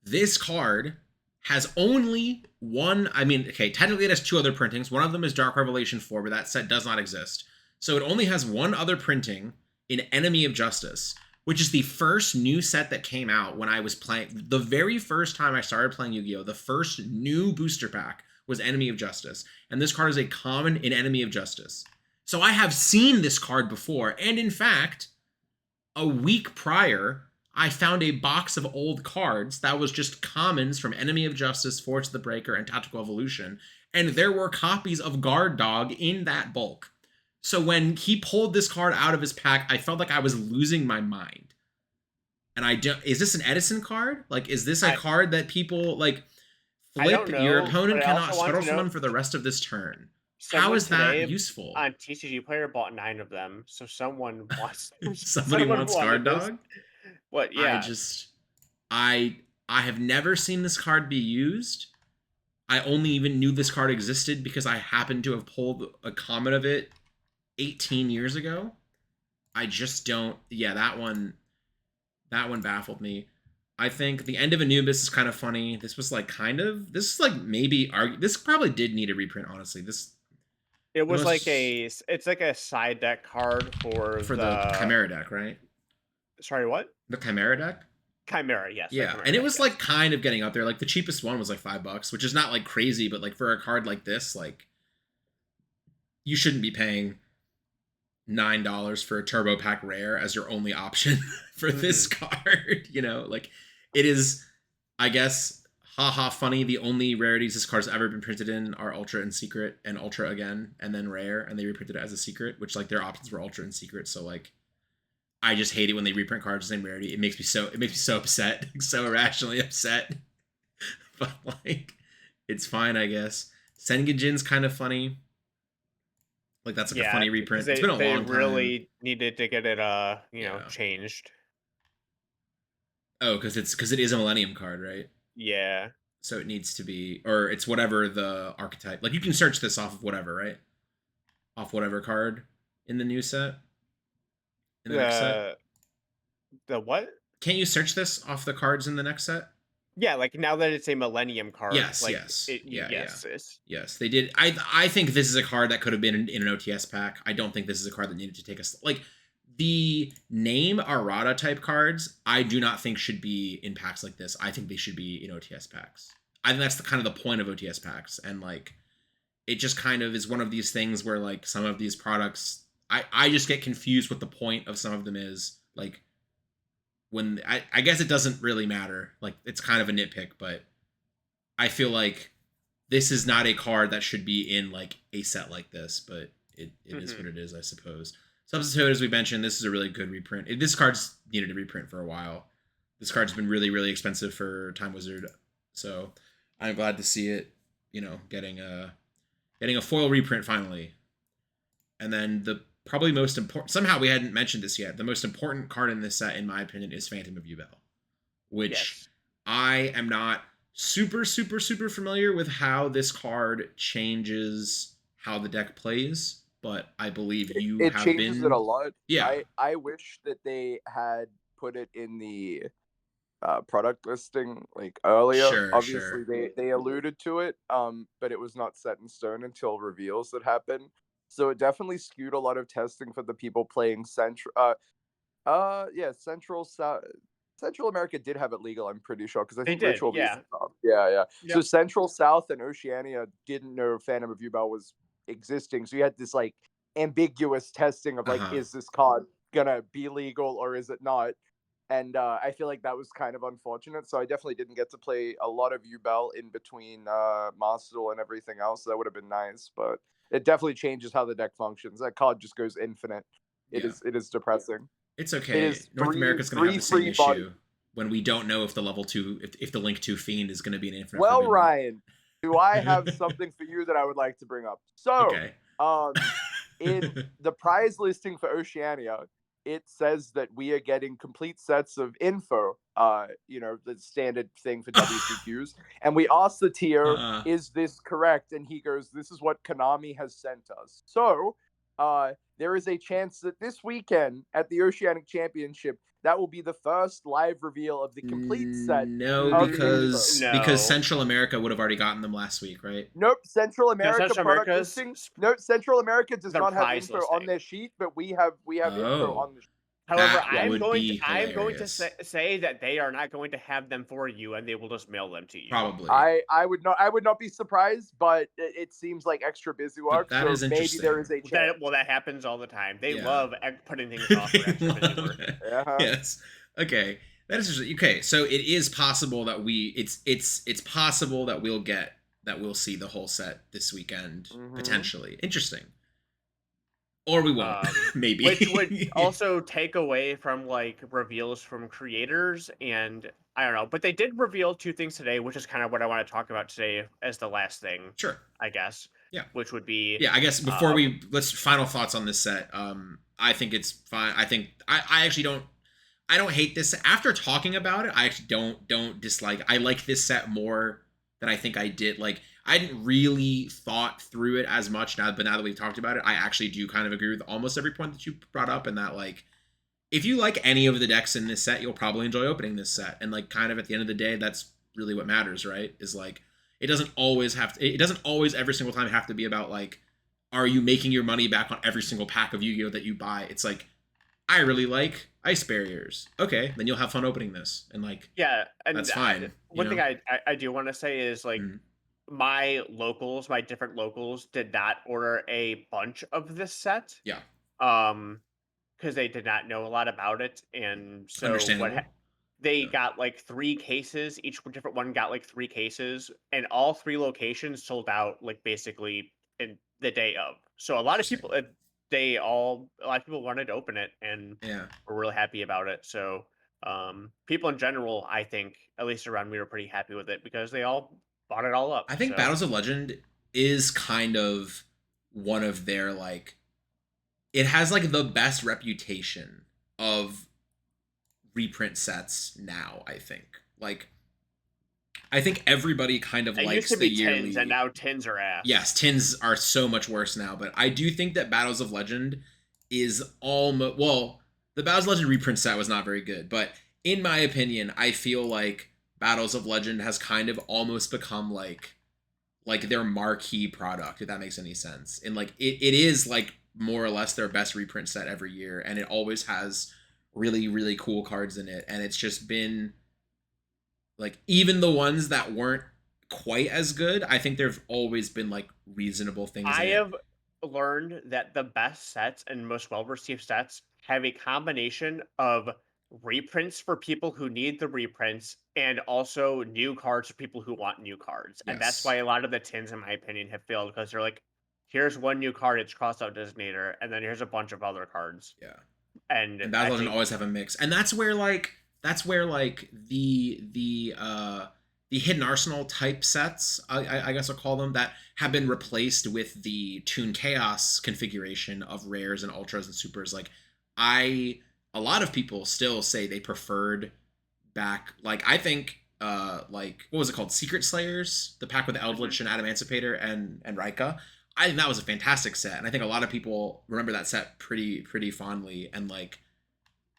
this card has only one. I mean, okay, technically it has 2 other printings. One of them is Dark Revelation 4, but that set does not exist. So it only has one other printing in Enemy of Justice, which is the first new set that came out when I was playing. The very first time I started playing Yu-Gi-Oh! The first new booster pack was Enemy of Justice. And this card is a common in Enemy of Justice. So I have seen this card before. And in fact, a week prior, I found a box of old cards that was just commons from Enemy of Justice, Force of the Breaker, and Tactical Evolution. And there were copies of Guard Dog in that bulk. So when he pulled this card out of his pack, I felt like I was losing my mind. And is this an Edison card? Like, is this a card that people, like, flip? Your opponent cannot scuttle from them for the rest of this turn. How is that useful? On TCG Player bought 9 of them, so someone wants. Somebody wants Guard Dog? What? Yeah. I have never seen this card be used. I only even knew this card existed because I happened to have pulled a common of it 18 years ago. I just don't. Yeah, that one baffled me. I think the end of Anubis is kind of funny. This was like this is like maybe this probably did need a reprint, honestly. It was like it's like a side deck card for the Chimera deck, right? Sorry, what? The Chimera deck? Chimera, yes. Yeah, and it was like kind of getting up there. Like the cheapest one was like $5, which is not like crazy, but like for a card like this, like you shouldn't be paying $9 for a turbo pack rare as your only option for this card. You know, like it is, I guess, haha funny. The only rarities this card's ever been printed in are Ultra and Secret, and Ultra again, and then Rare, and they reprinted it as a Secret, which like their options were Ultra and Secret. So like, I just hate it when they reprint cards the same rarity. It makes me so upset, so irrationally upset. But like, it's fine, I guess. Sengijin's kind of funny. Like that's like a funny reprint. It's been a long time. They really needed to get it changed. Oh, because it is a Millennium card, right? Yeah. So it needs to be, or it's whatever the archetype. Like you can search this off of whatever, right? Off whatever card in the new set. In the next set. The what? Can't you search this off the cards in the next set? Yeah, like now that it's a Millennium card. Yes, like, yes. Yes, they did. I think this is a card that could have been in an OTS pack. I don't think this is a card that needed to take us. Like, the name Arata type cards, I do not think should be in packs like this. I think they should be in OTS packs. I think that's kind of the point of OTS packs. And, like, it just kind of is one of these things where, like, some of these products, I just get confused what the point of some of them is. Like, when I guess it doesn't really matter. Like, it's kind of a nitpick, but I feel like this is not a card that should be in like a set like this, but it is what it is, I suppose. Substitute, as we mentioned, this is a really good reprint. This card's needed a reprint for a while. This card's been really, really expensive for Time Wizard, so I'm glad to see it, getting a foil reprint finally. And then the probably most important, somehow we hadn't mentioned this yet, the most important card in this set, in my opinion, is Phantom of Ubel, which I am not super familiar with how this card changes how the deck plays, but I believe it changes it a lot. Yeah. I wish that they had put it in the product listing like earlier. Sure, obviously they alluded to it, but it was not set in stone until reveals that happened. So it definitely skewed a lot of testing for the people playing Central America did have it legal, I'm pretty sure, because I think Ritual Beast. Yeah. So Central, South, and Oceania didn't know Phantom of Ubel was existing. So you had this like ambiguous testing of like, is this card gonna be legal or is it not? And I feel like that was kind of unfortunate. So I definitely didn't get to play a lot of Ubel in between Master Duel and everything else. That would have been nice, but it definitely changes how the deck functions. That card just goes infinite. It is depressing. It's okay. North America's going to have the same issue when we don't know if the level 2, if the Link 2 Fiend is going to be an infinite. Well, Ryan, do I have something for you that I would like to bring up? So, in the prize listing for Oceania, it says that we are getting complete sets of info, the standard thing for WCQs. And we asked the tier, is this correct? And he goes, this is what Konami has sent us. So, there is a chance that this weekend at the Oceanic Championship, that will be the first live reveal of the complete set. No, of because Synchro. because No. Central America would have already gotten them last week, right? Nope, Central America Central product America's listing. Nope, Central America does their not have prize info on listing. their sheet, but we have info Oh. on the sheet. However, That I'm would going to be I'm going to hilarious. say that they are not going to have them for you, and they will just mail them to you. Probably. I would not be surprised, but it seems like extra busy work. that so is maybe there is a interesting. chance. That happens all the time. They Yeah. love putting things off for extra busy work. Uh-huh. Yes. Okay. That is interesting. Okay, so it is possible that it's possible that we'll see the whole set this weekend potentially. Interesting. Or we won't. Maybe. Which would also take away from like reveals from creators, and I don't know. But they did reveal 2 things today, which is kind of what I want to talk about today as the last thing. Sure. I guess. Yeah. Which would be. Yeah, I guess before let's final thoughts on this set. I think it's fine. I think I actually don't hate this. After talking about it, I actually don't dislike. I like this set more than I think I did. Like, I hadn't really thought through it as much but now that we've talked about it, I actually do kind of agree with almost every point that you brought up, and that like, if you like any of the decks in this set, you'll probably enjoy opening this set. And like, kind of at the end of the day, that's really what matters, right? Is like, it doesn't always every single time have to be about like, are you making your money back on every single pack of Yu-Gi-Oh that you buy? It's like, I really like ice barriers. Okay, then you'll have fun opening this, and like, yeah, and that's fine. One thing I do want to say is like, my different locals did not order a bunch of this set. Yeah. Because they did not know a lot about it, and so Understandable. they got like 3 cases. Each different one got like 3 cases, and all 3 locations sold out like basically in the day of. So a lot of people, wanted to open it, and were really happy about it. So people in general, I think, at least around me, were pretty happy with it because they all bought it all up. I think Battles of Legend is kind of one of their like, it has like the best reputation of reprint sets now. I think everybody kind of likes the yearly. Tins, and now tins are ass. Yes, tins are so much worse now, but I do think that Battles of Legend is almost, well, the Battles of Legend reprint set was not very good, but in my opinion, I feel like Battles of Legend has kind of almost become like their marquee product, if that makes any sense. And like, it is like more or less their best reprint set every year, and it always has really, really cool cards in it. And it's just been like, even the ones that weren't quite as good, I think there've always been like reasonable things. I have learned that the best sets and most well-received sets have a combination of reprints for people who need the reprints, and also new cards for people who want new cards. And that's why a lot of the tins, in my opinion, have failed, because they're like, here's one new card, it's crossed-out designator, and then here's a bunch of other cards. Yeah. And Battle doesn't always have a mix. And that's where the hidden arsenal type sets, I guess I'll call them, that have been replaced with the Toon Chaos configuration of rares and ultras and supers. Like, a lot of people still say they preferred back, like, I think, like, what was it called? Secret Slayers, the pack with Eldritch and Adam Emancipator and Rika. I think that was a fantastic set, and I think a lot of people remember that set pretty fondly. And like,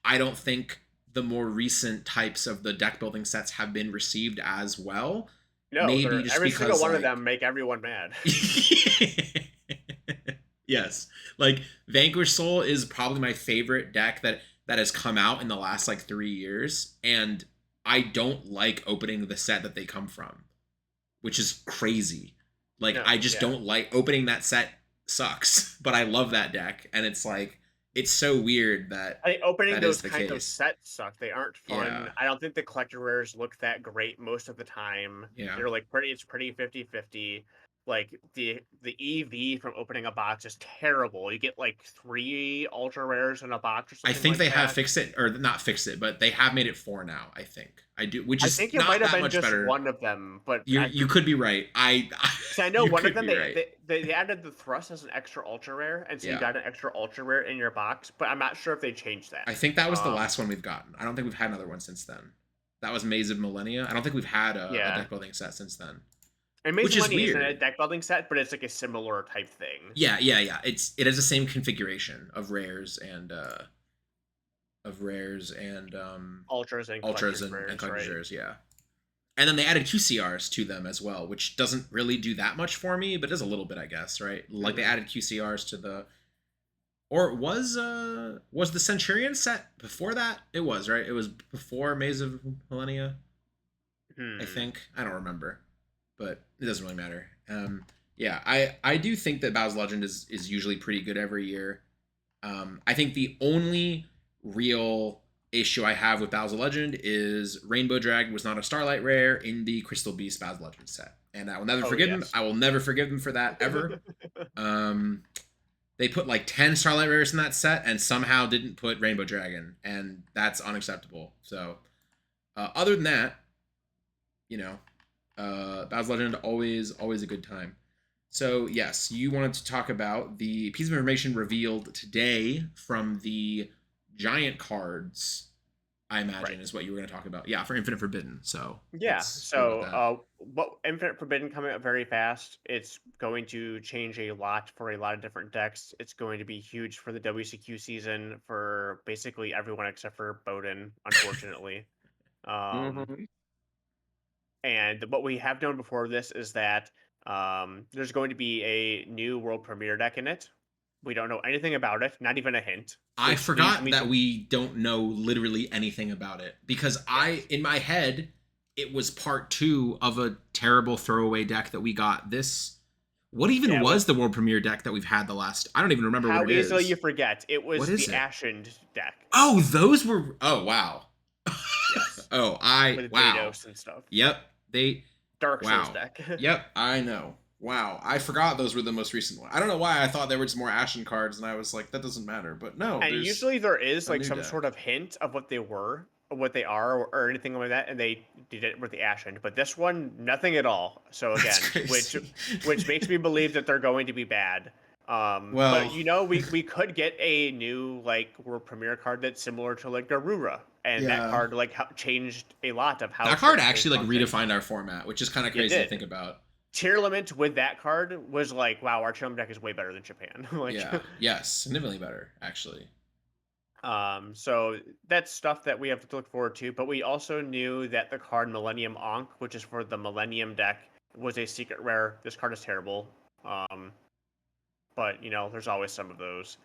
I don't think the more recent types of the deck building sets have been received as well. No, maybe just every because, single one like, of them make everyone mad. Yes, like Vanquish Soul is probably my favorite deck that has come out in the last like 3 years, and I don't like opening the set that they come from, which is crazy. Like, I just don't like opening that set. Sucks, but I love that deck, and it's like, it's so weird that opening that those is the kinds of case. sets suck. They aren't fun. Yeah. I don't think the collector rares look that great most of the time. Yeah. They're like it's pretty 50-50. Like, the EV from opening a box is terrible. You get like 3 ultra rares in a box or something. I think like they that. have fixed it, or not fixed it, but they have made it 4 now. I think I do, which is I think it not might have that been much just better. one of them, but You could be right. I know you one of could them be right. they added the thrust as an extra ultra rare, and so you got an extra ultra rare in your box. But I'm not sure if they changed that. I think that was the last one we've gotten. I don't think we've had another one since then. That was Maze of Millennia. I don't think we've had a deck building set since then. And Maze which of is Money isn't a weird. deck building set, but it's like a similar type thing. Yeah. It has the same configuration of rares and Ultras and ultras collector's and rares, collector's right? rares. Yeah. And then they added QCRs to them as well, which doesn't really do that much for me, but does a little bit, I guess, right? Like they added QCRs to the, or was the Centurion set before that? It was, right? It was before Maze of Millennia, I think. I don't remember, but it doesn't really matter. Yeah, I do think that Bow's Legend is usually pretty good every year. I think the only real issue I have with Bow's Legend is Rainbow Dragon was not a Starlight rare in the Crystal Beast Bow's Legend set, and I will never forgive them. I will never forgive them for that ever. They put like 10 Starlight rares in that set and somehow didn't put Rainbow Dragon, and that's unacceptable. So, other than that, you know, Bow's Legend always a good time. So yes, you wanted to talk about the piece of information revealed today from the giant cards, I imagine, is what you were going to talk about. Yeah, for Infinite Forbidden. So yeah. So what Infinite Forbidden coming up very fast. It's going to change a lot for a lot of different decks. It's going to be huge for the WCQ season for basically everyone except for Bohdan, unfortunately. And what we have known before this is that there's going to be a new world premiere deck in it. We don't know anything about it, not even a hint. I forgot that we don't know literally anything about it because in my head, it was part 2 of a terrible throwaway deck that we got this. What even was the world premiere deck that we've had the last? I don't even remember what it is. How easily you forget. It was the Ashened deck. Oh, those were. Oh, wow. Yes. Oh, with wow. Vados and stuff. Yep. Dark Souls deck. Yep, I know. Wow, I forgot those were the most recent one. I don't know why I thought there were just more Ashen cards, and I was like, that doesn't matter. But no, and usually there is like some sort of hint of what they were, or what they are, or anything like that, and they did it with the Ashen. But this one, nothing at all. So again, which makes me believe that they're going to be bad. But we could get a new like world premiere card that's similar to like Garura, and that card like changed a lot of how that card actually like redefined our format, which is kind of crazy to think about. Tier limit with that card was like, wow, our tier limit deck is way better than Japan. Yes, significantly better actually. So that's stuff that we have to look forward to. But we also knew that the card Millennium Ankh, which is for the Millennium deck, was a secret rare. This card is terrible. But there's always some of those.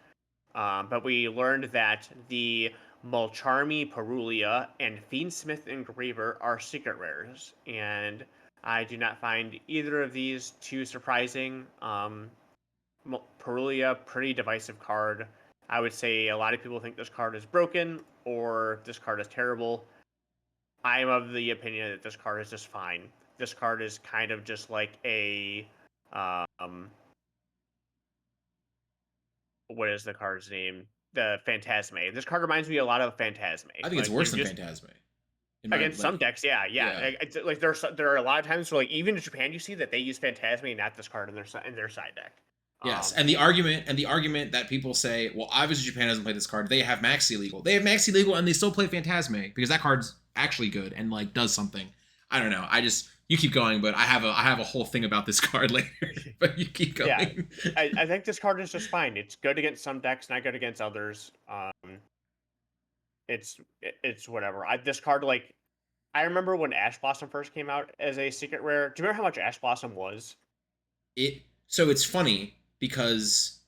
But we learned that the Mulcharmy Perulia and Fiendsmith Engraver are secret rares, and I do not find either of these too surprising. Perulia, pretty divisive card. I would say a lot of people think this card is broken or this card is terrible. I am of the opinion that this card is just fine. This card is kind of just like a what is the card's name? The Phantasme. This card reminds me a lot of Phantasme. I think it's worse than Phantasme. Against some decks, yeah. Like there are a lot of times where like even in Japan you see that they use Phantasme and not this card in their side deck. Yes, and the argument that people say, well, obviously Japan doesn't play this card. They have Maxi Legal. They have Maxi Legal and they still play Phantasme because that card's actually good and like does something. I don't know. You keep going, but I have a whole thing about this card later. But you keep going. Yeah, I think this card is just fine. It's good against some decks, not good against others. It's whatever. This card, like, I remember when Ash Blossom first came out as a secret rare. Do you remember how much Ash Blossom was? So it's funny because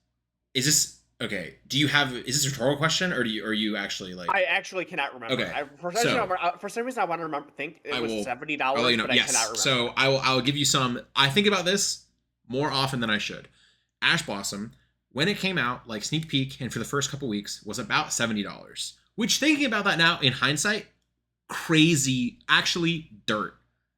is this a rhetorical question or are you actually like? I actually cannot remember. Okay. For some reason I want to think it was $70, but I cannot remember. So I will give you some. I think about this more often than I should. Ash Blossom, when it came out, like sneak peek, and for the first couple weeks, was about $70. Which, thinking about that now in hindsight, crazy, actually dirt.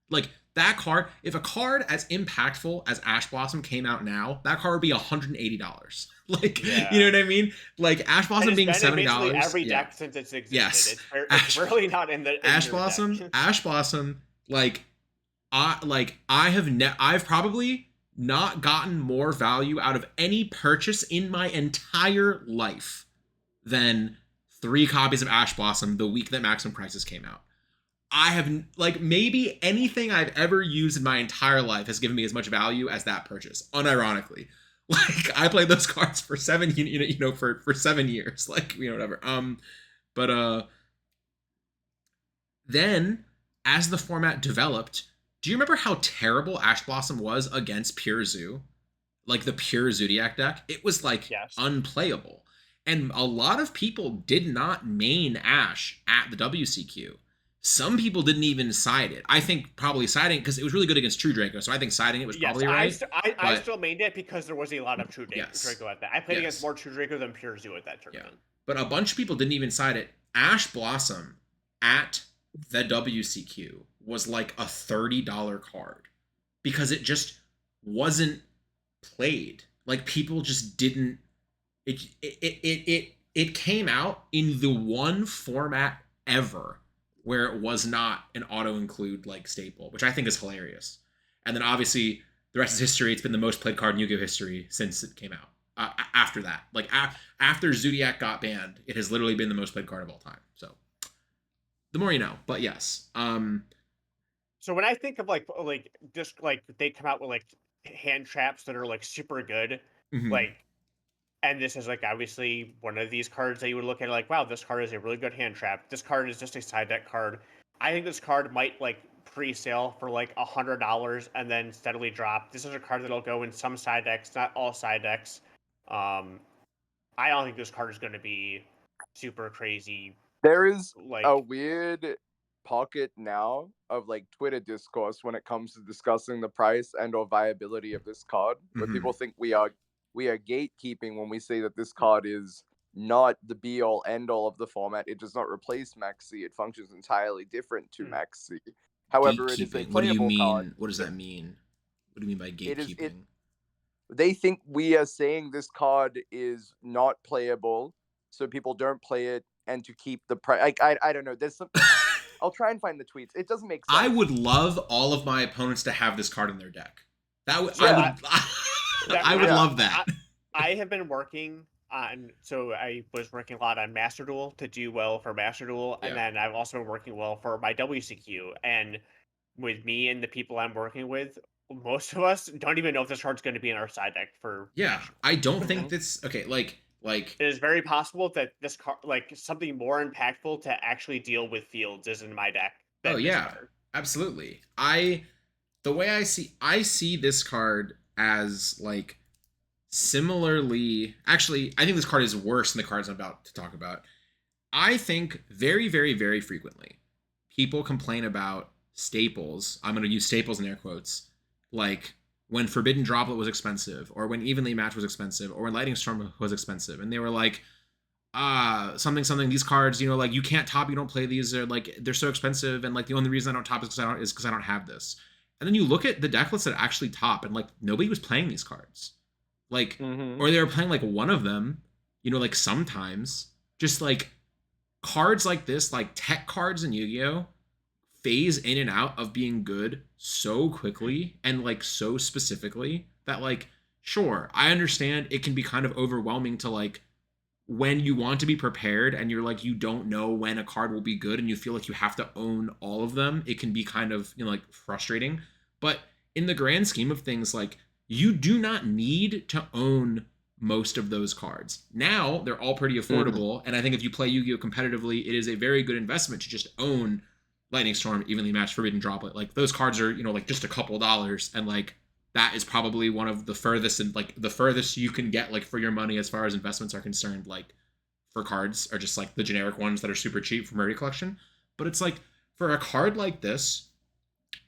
Like, that card, if a card as impactful as Ash Blossom came out now, that card would be $180. Like, you know what I mean? Like, Ash Blossom being $70. Every deck since it's existed. Yes. It's really not in the Ash Blossom, I've probably not gotten more value out of any purchase in my entire life than 3 copies of Ash Blossom the week that Maximum Crisis came out. I have like maybe anything I've ever used in my entire life has given me as much value as that purchase. Unironically, like I played those cards for for 7 years, like whatever. But then as the format developed, do you remember how terrible Ash Blossom was against Pure Zoo? Like the pure Zodiac deck, it was like Yes. unplayable. And a lot of people did not main Ash at the WCQ. Some people didn't even side it. I think probably siding because it was really good against True Draco. So I think siding it was probably right. I still mained it because there was a lot of True Yes. Draco at that. I played against Yes. more True Draco than Pure Zoo at that tournament. But a bunch of people didn't even side it. Ash Blossom at the WCQ was like a $30 card because it just wasn't played. Like people just didn't. It came out in the one format ever where it was not an auto include like staple, which I think is hilarious. And then obviously the rest is history. It's been the most played card in Yu-Gi-Oh history since it came out. After that, like after Zodiac got banned, it has literally been the most played card of all time. So the more you know. But yes. So when I think of like just like they come out with like hand traps that are like super good, like, and this is like obviously one of these cards that you would look at like, wow, this card is a really good hand trap. This card is just a side deck card. I think this card might like pre-sale for like $100 and then steadily drop. This is a card that'll go in some side decks, not all side decks. I don't think this card is going to be super crazy. There is like a weird pocket now of like Twitter discourse when it comes to discussing the price and or viability of this card, where people think we are gatekeeping when we say that this card is not the be all end all of the format. It does not replace Maxi. It functions entirely different to Maxi. However, it is a playable What do you mean? card. What does that mean? What do you mean by gatekeeping? They think we are saying this card is not playable, so people don't play it, and to keep the price. Like, I don't know. There's some. I'll try and find the tweets. It doesn't make sense. I would love all of my opponents to have this card in their deck. I would love that. I have been working on, so I was working a lot on Master Duel to do well for Master Duel, and then I've also been working well for my WCQ. And with me and the people I'm working with, most of us don't even know if this card's going to be in our side deck for. Yeah, I don't think this. Okay, like it is very possible that this card, like something more impactful to actually deal with fields, is in my deck. Oh yeah, absolutely. The way I see this card as like similarly. Actually, I think this card is worse than the cards I'm about to talk about. I think very, very, very frequently people complain about staples. I'm going to use staples in air quotes. Like when Forbidden Droplet was expensive, or when Evenly Matched was expensive, or when Lightning Storm was expensive, and they were like, something. These cards, like you can't top. You don't play these. They're so expensive, and like the only reason I don't top is because I don't have this. And then you look at the deck lists that actually top, and like nobody was playing these cards, like, or they were playing like one of them. Like sometimes just like cards like this, like tech cards in Yu-Gi-Oh, phase in and out of being good so quickly and like so specifically that like, sure, I understand it can be kind of overwhelming to like when you want to be prepared and you're like, you don't know when a card will be good and you feel like you have to own all of them. It can be kind of, like frustrating, but in the grand scheme of things, like you do not need to own most of those cards. Now they're all pretty affordable. And I think if you play Yu-Gi-Oh competitively, it is a very good investment to just own Lightning Storm, Evenly Matched, Forbidden Droplet. Like those cards are, like just a couple dollars. And like, that is probably one of the furthest and like the furthest you can get like for your money as far as investments are concerned, like for cards are just like the generic ones that are super cheap from Rarity collection. But it's like for a card like this,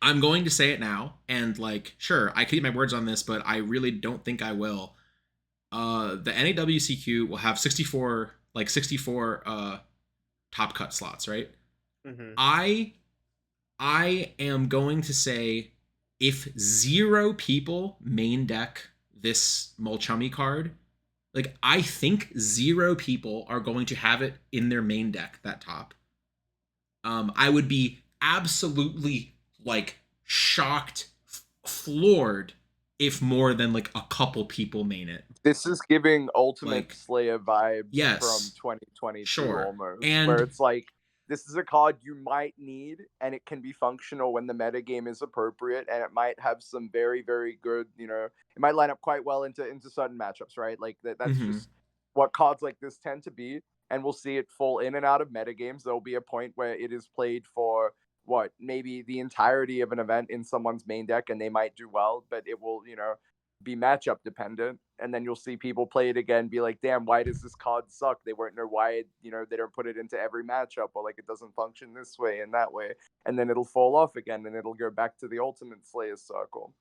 I'm going to say it now. And like, sure, I could eat my words on this, but I really don't think I will. The NAWCQ will have 64 top cut slots, right? I am going to say if 0 people main deck this Molchummy card, like I think 0 people are going to have it in their main deck, that top. I would be absolutely like shocked, floored if more than like a couple people main it. This is giving Ultimate like, Slayer vibes yes, from 2022 sure. almost, And where it's like this is a card you might need, and it can be functional when the metagame is appropriate, and it might have some very, very good, it might line up quite well into certain matchups, right? Like that's Mhm. just what cards like this tend to be, and we'll see it fall in and out of metagames. There'll be a point where it is played for maybe the entirety of an event in someone's main deck, and they might do well, but it will, be matchup dependent, and then you'll see people play it again, be like, damn, why does this card suck? They won't know why they don't put it into every matchup, or like it doesn't function this way and that way, and then it'll fall off again, and it'll go back to the ultimate Slayer circle.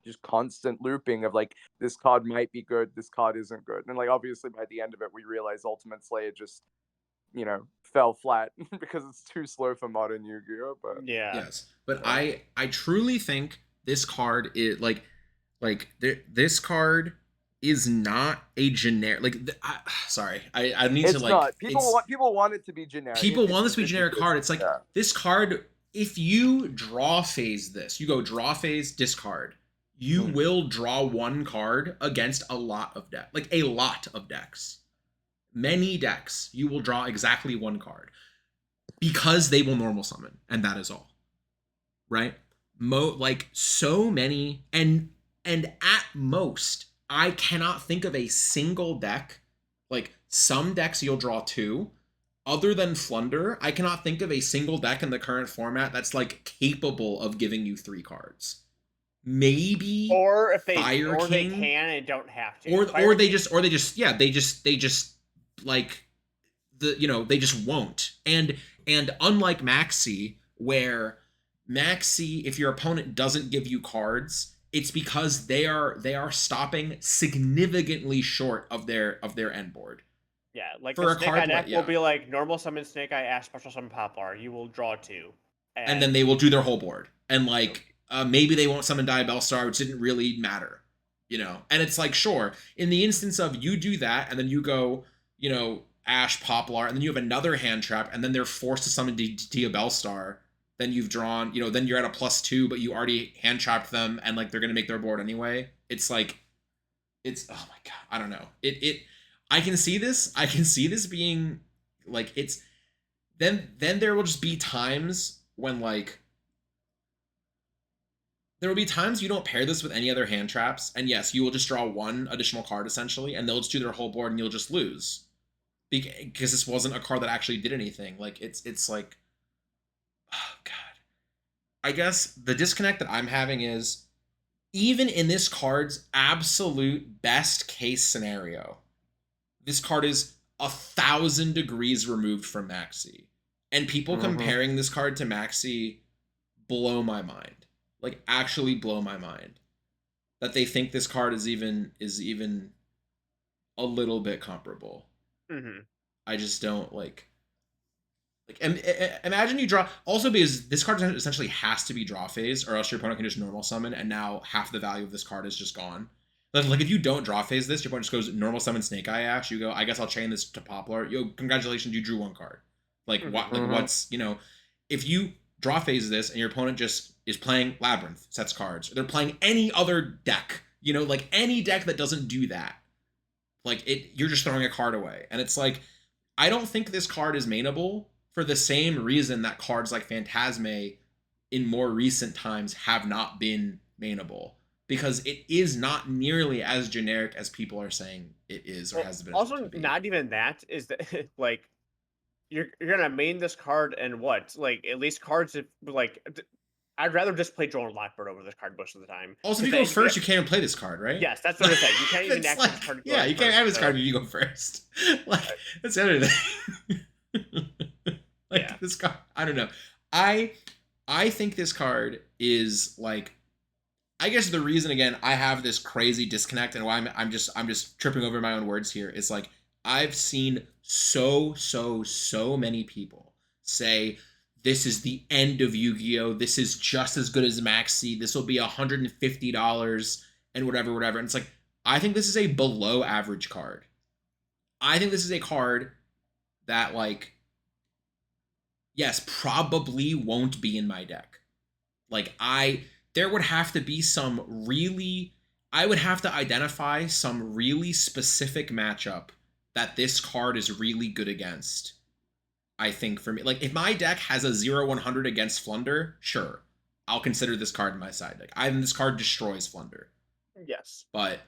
Just constant looping of like, this card might be good, this card isn't good, and like obviously by the end of it we realize Ultimate Slayer just fell flat because it's too slow for modern Yu-Gi-Oh. But Yeah. Yes, but I truly think this card is this card is not a generic sorry, I need it's to not. People want it to be generic. People want this to be a generic card. It's like this card, if you draw phase this, you go draw phase, discard, you will draw one card against a lot of decks. Many decks, you will draw exactly one card because they will normal summon, and that is all. Right? So many, and at most, I cannot think of a single deck. Like, some decks you'll draw two. Other than Flunder, I cannot think of a single deck in the current format that's like capable of giving you three cards. Maybe or if they Fire or King, they can and don't have to. or they just like they just won't. And unlike Maxi, where Maxi, if your opponent doesn't give you cards, it's because they are stopping significantly short of their end board. Yeah, like for the a Snake card Eye deck like- will be like normal summon Snake Eye, Ash, special summon Poplar. You will draw two, and then they will do their whole board, and maybe they won't summon Diabellstar, which didn't really matter, and it's like, sure, in the instance of you do that and then you go Ash, Poplar, and then you have another hand trap, and then they're forced to summon Diabellstar, then you've drawn, then you're at a +2, but you already hand trapped them, and like they're gonna make their board anyway. It's like, oh my god, I don't know. I can see this being like, it's then there will just be times when there will be times you don't pair this with any other hand traps, and yes, you will just draw one additional card essentially, and they'll just do their whole board, and you'll just lose because this wasn't a card that actually did anything. Like, it's like, oh god. I guess the disconnect that I'm having is, even in this card's absolute best case scenario, this card is 1,000 degrees removed from Maxi. And people comparing this card to Maxi blow my mind. Like, actually blow my mind. That they think this card is even a little bit comparable. Mm-hmm. I just don't imagine you draw, also because this card essentially has to be draw phase, or else your opponent can just normal summon, and now half the value of this card is just gone. Like if you don't draw phase this, your opponent just goes normal summon Snake Eye Ash, you go, I guess I'll chain this to Poplar. Congratulations, you drew one card. What's, if you draw phase this and your opponent just is playing Labyrinth, sets cards, or they're playing any other deck, any deck that doesn't do that, you're just throwing a card away. And it's like, I don't think this card is mainable, for the same reason that cards like Phantasme in more recent times have not been mainable, because it is not nearly as generic as people are saying it is, or has been. Also, not even that is that like you're gonna main this card, and what, like, at least cards if I'd rather just play Joel and Lockbird over this card most of the time. Also, if you go first, you can't even play this card, right? Yes, that's what I said. You can't even access this card. Yeah, you can't have this card if you go first. That's the other thing. This card, I don't know. I think this card is I guess the reason, again, I have this crazy disconnect, and why I'm just tripping over my own words here, is I've seen so many people say, this is the end of Yu-Gi-Oh! This is just as good as Maxi. This will be $150 and whatever. And it's like, I think this is a below average card. I think this is a card that, yes, probably won't be in my deck. There would have to be I would have to identify some really specific matchup that this card is really good against. I think for me, like if my deck has a 0-100 against Flunder, sure, I'll consider this card in my side deck. I think this card destroys Flunder. Yes. But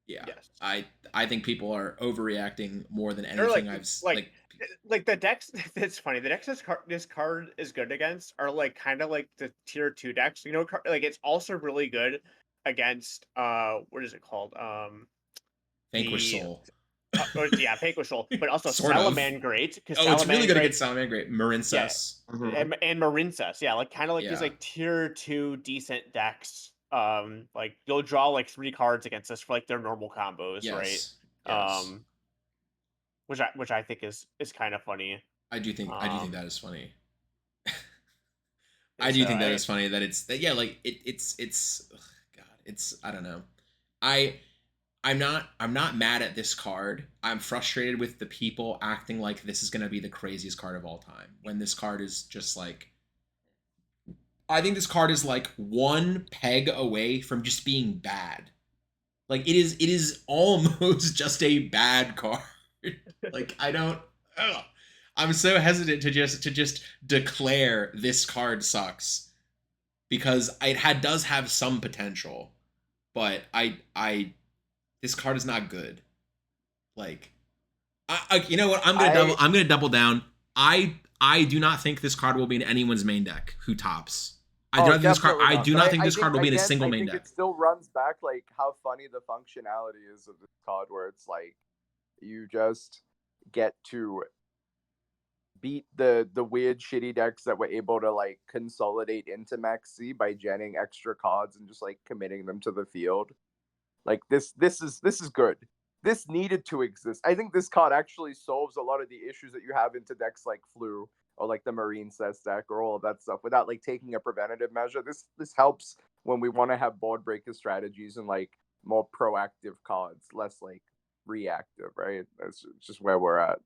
yeah, Yes. I think people are overreacting more than They're anything like the decks. It's funny. The decks this card is good against are like kind of like the tier 2 decks. You know, like it's also really good against what is it called? Vanquish The Soul. yeah, Vanquish Soul, but also Sort of. Salamangreat, because Oh, it's really good Salamangreat, against Salamangreat. yeah, Marincess. and Marincess, yeah, like kind of like these Yeah. like tier 2 decent decks. Like you'll draw like 3 cards against this for like their normal combos, right? Yes. Yes. Which I think is kind of funny. I do think that is funny. I And do so think that is funny that it's that, yeah, like it's ugh, God, it's I don't know. I'm not mad at this card. I'm frustrated with the people acting like this is gonna be the craziest card of all time when this card is just like, I think this card is like one peg away from just being bad. Like it is almost just a bad card. Like I don't ugh. I'm so hesitant to just declare this card sucks because does have some potential, but I this card is not good. Like you know what? I'm gonna double down. I do not think this card will be in anyone's main deck who tops. I do not think this card. I do not think this card will be in a single main deck. It still runs back like how funny the functionality is of this card, where it's like you just get to beat the weird shitty decks that were able to like consolidate into Maxi by genning extra cards and just like committing them to the field. Like this is good. This needed to exist. I think this card actually solves a lot of the issues that you have into decks like Flu or like the Marine Cess deck or all of that stuff without like taking a preventative measure. This helps when we want to have board breaker strategies and like more proactive cards, less like reactive, right? That's just where we're at.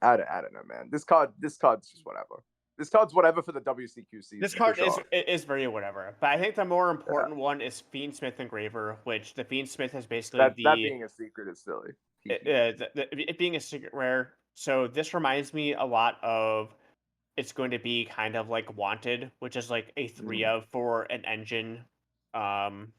I don't know, man. This card's just whatever. This card's whatever for the WCQC. this card is very whatever. But I think the more important one is Fiendsmith Engraver, which the Fiendsmith is basically that being a secret is silly. It being a secret rare. So this reminds me a lot of, it's going to be kind of like Wanted, which is like a 3 of for an engine. And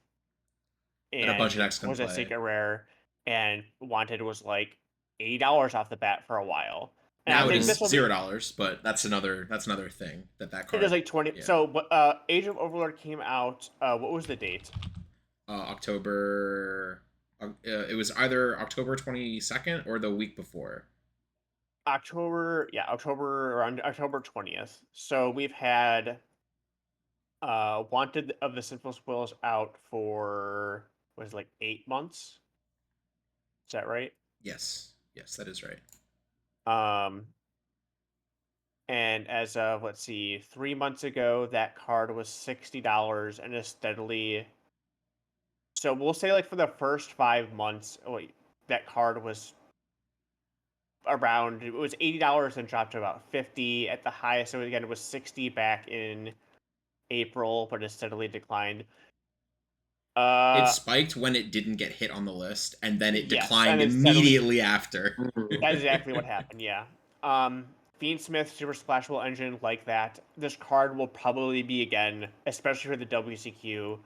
a bunch of decks can was play. A secret rare, and Wanted was like $80 off the bat for a while. And now I think it is this will $0, but that's another thing that card. It is like 20. Yeah. So, Age of Overlord came out. What was the date? October. It was either October 22nd or the week before. October around October 20th. So we've had Wanted of the Sinful Spoils out for was like 8 months. Is that right? Yes, that is right. And as of, let's see, 3 months ago, that card was $60 and is steadily. So we'll say like for the first 5 months, that card was around, it was $80 and dropped to about 50 at the highest. So again, it was 60 back in April, but it steadily declined. It spiked when it didn't get hit on the list, and then it declined immediately after. That's exactly what happened, yeah. Fiendsmith, Super Splashable Engine, like that. This card will probably be, again, especially for the WCQ,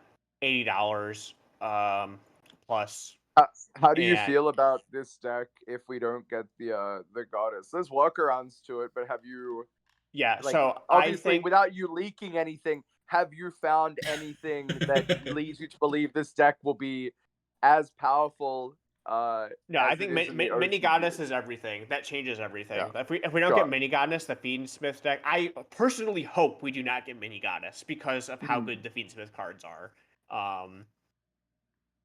$80 plus. How do you feel about this deck if we don't get the goddess? There's workarounds to it, but have you? Yeah, like, so obviously, I think, without you leaking anything, have you found anything that leads you to believe this deck will be as powerful? No, I think Mini Goddess is everything. That changes everything. Yeah. If we don't get Mini Goddess, the Fiendsmith deck, I personally hope we do not get Mini Goddess because of how good the Fiendsmith cards are.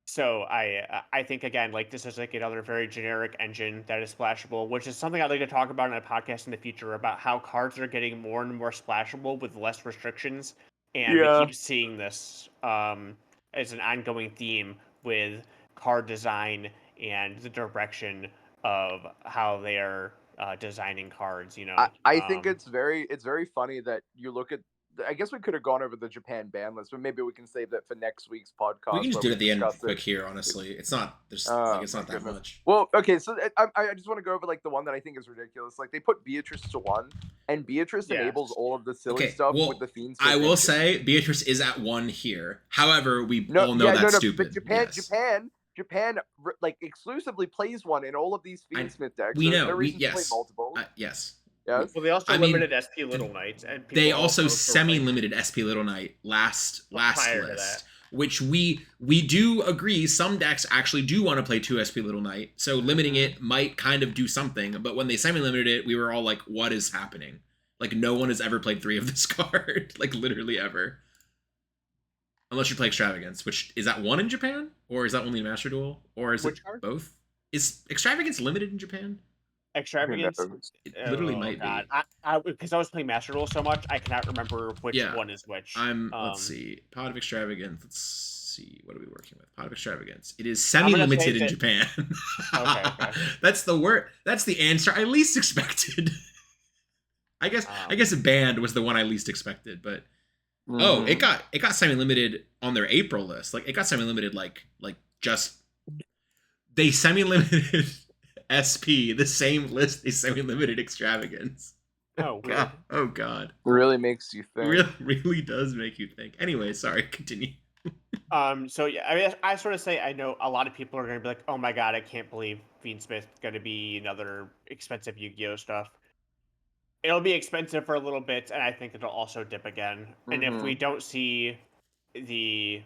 So I think, again, like, this is like another very generic engine that is splashable, which is something I'd like to talk about in a podcast in the future about how cards are getting more and more splashable with less restrictions, and we keep seeing this as an ongoing theme with card design and the direction of how they are designing cards. You know, I think it's very funny that you look at I guess we could have gone over the Japan ban list, but maybe we can save that for next week's podcast. We can just where do it at the end discuss it. quick here. Honestly, it's not. There's it's My not that goodness. much. Well, okay, so I just want to go over like the one that I think is ridiculous. Like they put Beatrice to 1, and Beatrice Yes. enables all of the silly Okay, stuff well, with the Fiends. I will say Beatrice is at 1 here. However, we all know that's stupid. But Yes. Japan like exclusively plays 1 in all of these Fiendsmith decks. We There's know. no reason to play Yes. multiple. Yes. Yes. Well, they also I mean, limited SP Little Knights, and people They also like, semi-limited SP Little Knight last prior to list, that. which we do agree some decks actually do want to play 2 SP Little Knight, so limiting it might kind of do something. But when they semi-limited it, we were all like, "What is happening?" Like no one has ever played 3 of this card, like literally ever, unless you play Extravagance, which is that 1 in Japan, or is that only a Master Duel, or is Which it card? both? Is Extravagance limited in Japan? Extravagance. It literally might God. be. Because I was playing Master Duel so much, I cannot remember which one is which. Let's see. Pot of Extravagance. Let's see. What are we working with? Pot of Extravagance. It is I'm gonna semi-limited say in that- Japan. Okay. That's the word. That's the answer I least expected. I guess banned was the one I least expected, but oh, it got semi-limited on their April list. Like it got semi-limited like just they semi-limited SP, the same list they semi-limited Extravagance. Oh, weird. God. Oh god. Really makes you think. Really does make you think. Anyway, sorry, continue. So yeah, I mean, I sort of say I know a lot of people are going to be like, "Oh my god, I can't believe Fiendsmith going to be another expensive Yu-Gi-Oh stuff." It'll be expensive for a little bit, and I think it'll also dip again. And if we don't see the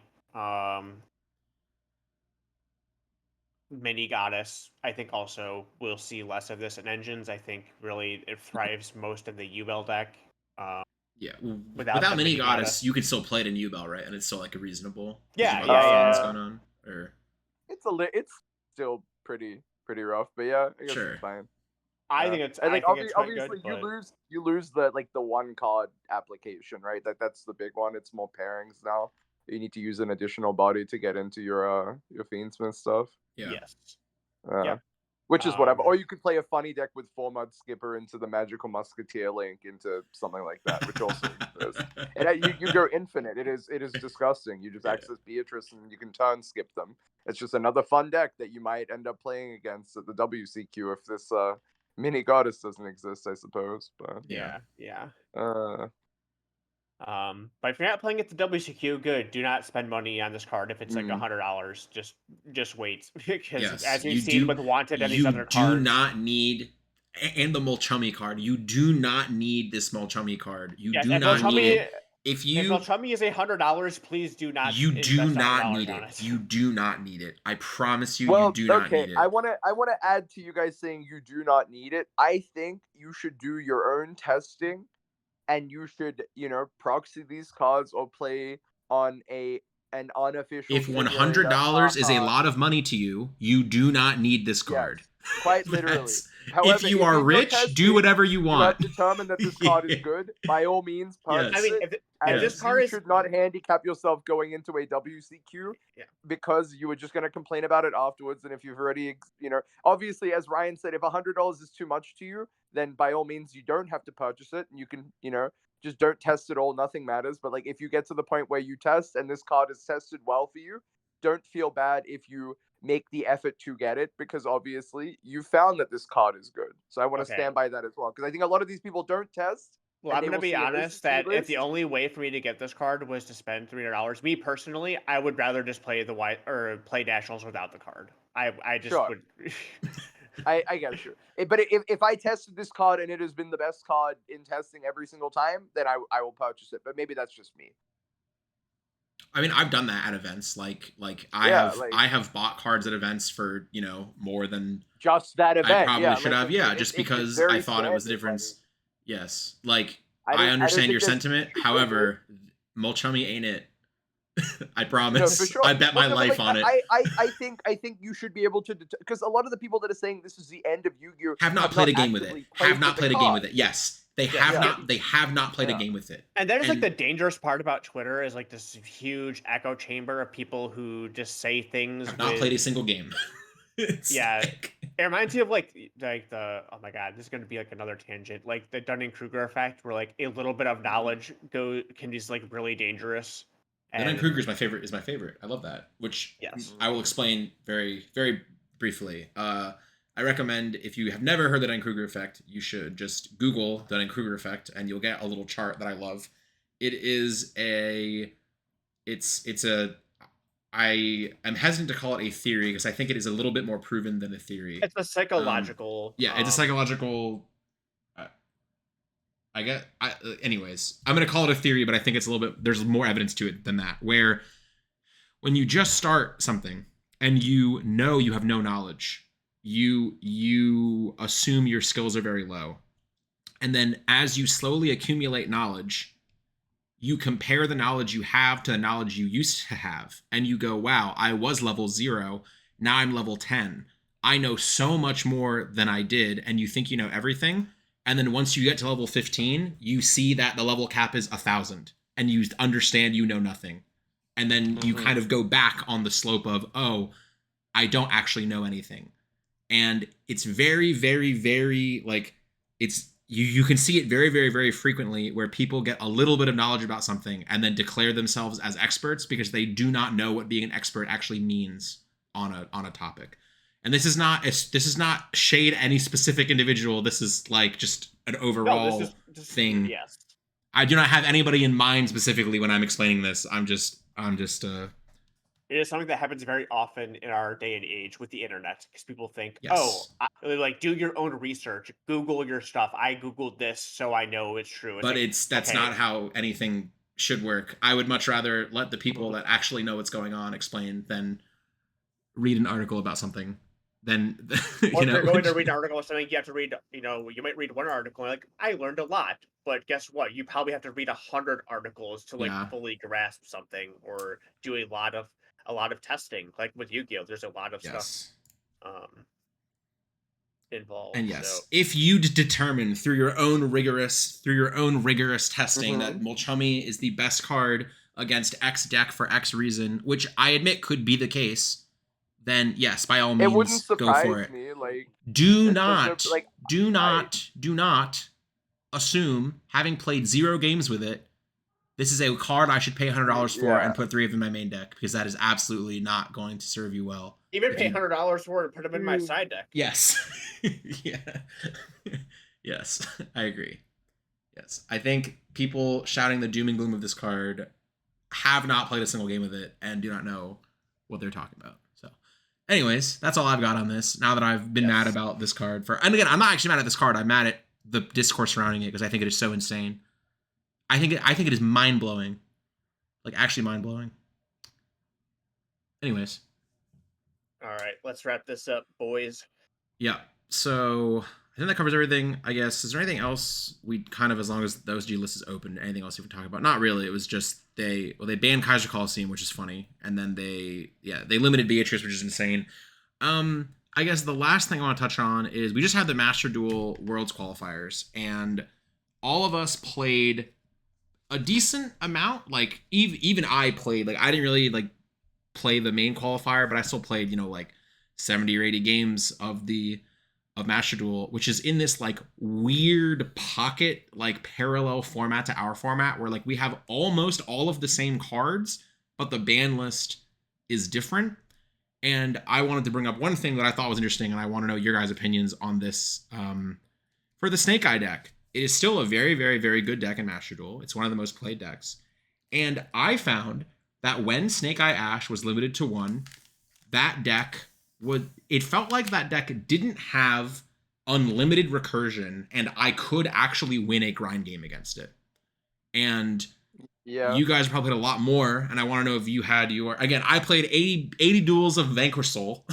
mini goddess, I think also we'll see less of this in engines. I think really it thrives most in the Ubel deck. Yeah, Without without the mini mini goddess, goddess. you can still play it in Ubel, right? And it's still like a reasonable. Yeah, other yeah. things going on, or It's still pretty rough, but yeah, I guess Sure. it's fine. I think it's. And like, I think it's quite obviously good, but... you lose the the 1 card application, right? That's the big one. It's more pairings now. You need to use an additional body to get into your Fiendsmith stuff. yeah. Yes. Yeah. Which is whatever. Or you could play a funny deck with 4 Mud Skipper into the Magical Musketeer link into something like that, which also exists. And you go infinite. It is disgusting. You just access Beatrice and you can turn skip them. It's just another fun deck that you might end up playing against at the WCQ if this mini goddess doesn't exist, I suppose. But Yeah. uh, But if you're not playing at the WCQ, good. Do not spend money on this card if it's like $100. Just wait, because Yes, as you we've seen do- with Wanted and these You other do cards, not need, and the Molchummy card. You do not need this Molchummy card. You yes, do if not need Molchummy, it. If if you Molchummy is $100, please do not. you do invest not $100 need on it. You do not need it. I promise you, well, you do not okay. need it. I want to add to you guys saying you do not need it. I think you should do your own testing, and you should proxy these cards or play on an unofficial. If $100 is a lot of money to you, you do not need this card. Yes, quite literally. That's- However, if you are in your rich, testing, do whatever you you want. have determined that this card is Yeah. good. By all means, purchase I mean, it. if And this card you is should not handicap yourself going into a WCQ because you were just going to complain about it afterwards. And if you've already, obviously, as Ryan said, if $100 is too much to you, then by all means, you don't have to purchase it. And you can, just don't test it all. Nothing matters. But like, if you get to the point where you test and this card is tested well for you, don't feel bad if you make the effort to get it, because obviously you found that this card is good. So I want to stand by that as well, because I think a lot of these people don't test. Well, I'm going to be honest that if the only way for me to get this card was to spend $300, me personally, I would rather just play play Nationals without the card. I just would. I get you. But if I tested this card and it has been the best card in testing every single time, then I will purchase it. But maybe that's just me. I mean, I've done that at events. I have bought cards at events for more than just that event. I probably should have. Yeah, just because I thought it was the difference. Yes, I understand your sentiment. However, Molchummy ain't it. I promise. No, for sure. I bet my life on it. I think you should be able to, because a lot of the people that are saying this is the end of Yu-Gi-Oh! Have not played a game with it. Have not played a game with it. Yes. They have not. They have not played a game with it. And there's the dangerous part about Twitter is this huge echo chamber of people who just say things. Have not played a single game. Yeah. like, It reminds me of like the oh my god, this is gonna be like another tangent, like the Dunning-Kruger effect, where like a little bit of knowledge can be just like really dangerous. Dunning And Kruger is my favorite. Is my favorite. I love that. Which yes, I will explain very very briefly. I recommend if you have never heard the Dunning Kruger effect, you should just Google Dunning Kruger effect, and you'll get a little chart that I love. It is a it's a I am hesitant to call it a theory because I think it is a little bit more proven than a theory. it's a psychological. Yeah, it's a psychological. Uh, anyways, I'm gonna call it a theory, but I think it's a little bit. There's more evidence to it than that. Where when you just start something and you know you have no knowledge, you assume your skills are very low, and then as you slowly accumulate knowledge, you compare the knowledge you have to the knowledge you used to have, and you go, wow, I was level 0, now I'm level 10. I know so much more than I did, and you think you know everything. And then once you get to level 15, you see that the level cap is 1,000, and you understand you know nothing. And then you kind of go back on the slope of, oh, I don't actually know anything. And it's very, very, very, like, it's, you can see it very, very, very frequently where people get a little bit of knowledge about something and then declare themselves as experts because they do not know what being an expert actually means on a topic. And this is not shade any specific individual. This is like just an overall thing. Yes. I do not have anybody in mind specifically when I'm explaining this. I'm just It is something that happens very often in our day and age with the internet because people think, yes. like do your own research, Google your stuff. I Googled this, so I know it's true. But like, that's okay. not how anything should work. I would much rather let the people that actually know what's going on explain than read an article about something. Then or if you're going to read an article or something, you have to read. You might read one article and like I learned a lot, but guess what? You probably have to read 100 articles to like fully grasp something or do a lot of testing. Like with Yu-Gi-Oh, there's a lot of stuff involved. And yes, so. if you determine through your own rigorous testing that Mulchummy is the best card against X deck for X reason, which I admit could be the case, then yes, by all means, it wouldn't surprise go for it. me. Like, do not assume, having played 0 games with it, this is a card I should pay $100 for and put 3 of them in my main deck, because that is absolutely not going to serve you well. Even pay $100 for it and put them in my side deck. Yes. Yeah. Yes, I agree. Yes. I think people shouting the doom and gloom of this card have not played a single game with it and do not know what they're talking about. So, anyways, that's all I've got on this. Now that I've been mad about this card and again, I'm not actually mad at this card. I'm mad at the discourse surrounding it because I think it is so insane. I think it is mind-blowing. Like, actually mind-blowing. Anyways. All right, let's wrap this up, boys. Yeah. So, I think that covers everything, I guess. Is there anything else we kind of, as long as the OSG list is open, anything else you can talk about? Not really. It was just they banned Kaiser Coliseum, which is funny. And then they limited Beatrice, which is insane. I guess the last thing I want to touch on is we just had the Master Duel Worlds qualifiers, and all of us played a decent amount. Like, even I played, like, I didn't really like play the main qualifier, but I still played, 70 or 80 games of Master Duel, which is in this like weird pocket, like parallel format to our format, where like we have almost all of the same cards, but the ban list is different. And I wanted to bring up one thing that I thought was interesting, and I want to know your guys' opinions on this. For the Snake Eye deck, it is still a very, very, very good deck in Master Duel. It's one of the most played decks. And I found that when Snake Eye Ash was limited to 1, that deck it felt like that deck didn't have unlimited recursion, and I could actually win a grind game against it. And you guys probably played a lot more, and I want to know if you had your... Again, I played 80 duels of Vanquish Soul,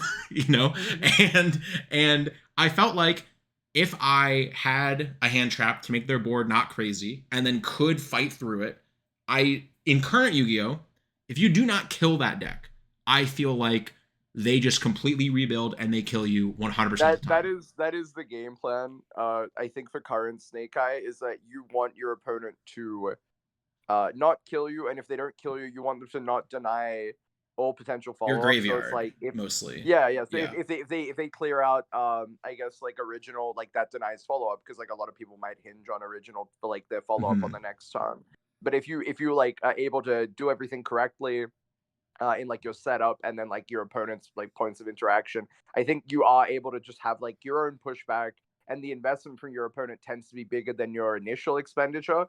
and I felt like if I had a hand trap to make their board not crazy, and then could fight through it, in current Yu-Gi-Oh!, if you do not kill that deck, I feel like they just completely rebuild and they kill you 100% of the time. That is the game plan. I think for current Snake Eye is that you want your opponent to not kill you, and if they don't kill you, you want them to not deny all potential Your follow-ups. So graveyard, it's like if mostly. yeah. So Yeah. if they clear out I guess like original, like that denies follow-up, because like a lot of people might hinge on original for like their follow-up on Mhm. the next turn. But if you like are able to do everything correctly in like your setup and then like your opponent's like points of interaction, I think you are able to just have like your own pushback, and the investment from your opponent tends to be bigger than your initial expenditure.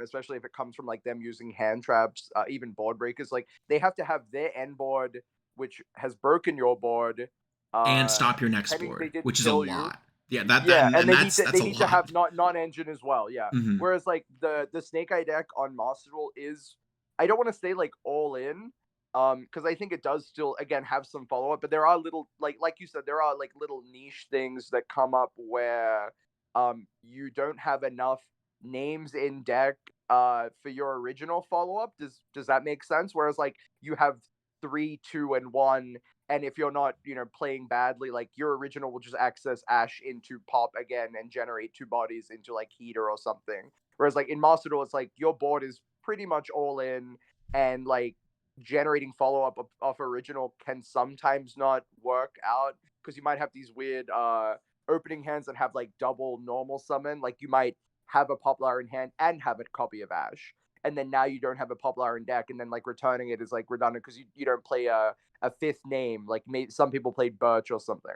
Especially if it comes from like them using hand traps, even board breakers. Like they have to have their end board, which has broken your board, And stop your next pretending they board, didn't which is a kill you. lot. Yeah, that Yeah, and and they need that's to they a need to have lot. non-engine as well. Yeah. Mhm. Whereas like the Snake Eye deck on Master Duel is, I don't want to say like all in, because I think it does still again have some follow up, but there are little like you said, there are like little niche things that come up where you don't have enough names in deck for your original follow up. Does that make sense? Whereas like you have 3, 2, and 1, and if you're not playing badly, like your original will just access Ash into pop again and generate 2 bodies into like heater or something. Whereas like in Master Duel, it's like your board is pretty much all in, and like generating follow up off original can sometimes not work out, because you might have these weird opening hands that have like double normal summon. Like you might have a Poplar in hand and have a copy of Ash, and then now you don't have a Poplar in deck, and then like returning it is like redundant because you don't play a fifth name. Like some people played Birch or something.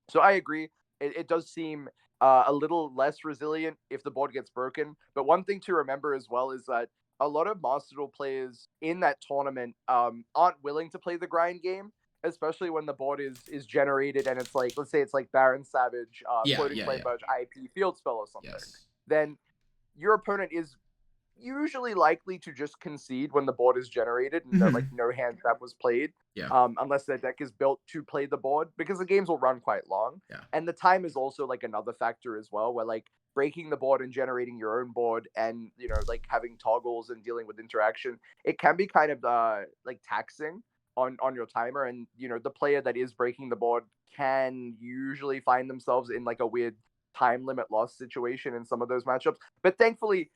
So I agree. It does seem a little less resilient if the board gets broken. But one thing to remember as well is that a lot of Master Duel players in that tournament aren't willing to play the grind game, especially when the board is generated and it's like, let's say it's like Baron Savage, Floating Flame Budge, IP, Field Spell or something. Yes. Then your opponent is usually likely to just concede when the board is generated and like no hand trap was played. Yeah. Unless their deck is built to play the board, because the games will run quite long. Yeah. And the time is also like another factor as well, where like breaking the board and generating your own board and like having toggles and dealing with interaction, it can be kind of like taxing on your timer. And the player that is breaking the board can usually find themselves in like a weird time limit loss situation in some of those matchups. But thankfully,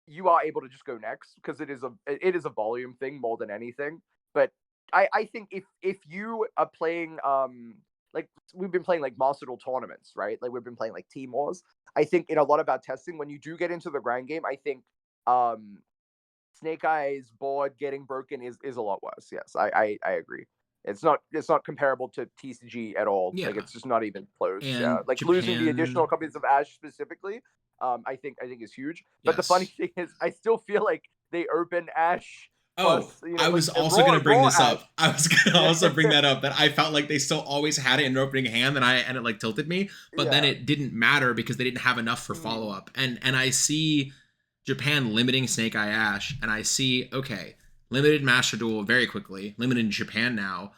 you are able to just go next, because it is a volume thing more than anything. But I think if you are playing like we've been playing like Master Duel tournaments, right? Like we've been playing like Team Wars. I think in a lot of our testing, when you do get into the grind game, I think Snake Eye's board getting broken is a lot worse. Yes, I agree. It's not comparable to TCG at all. Yeah. Like it's just not even close. And yeah, like losing the additional copies of Ash specifically, I think is huge. But the funny thing is, I still feel like they open Ash. Oh, plus, I was also going to bring this up. I was going to also bring that up, that I felt like they still always had it in an opening hand, and it like tilted me. But then it didn't matter because they didn't have enough for follow up. And I see Japan limiting Snake Eye Ash, and I see, okay, limited Master Duel very quickly, limited in Japan now.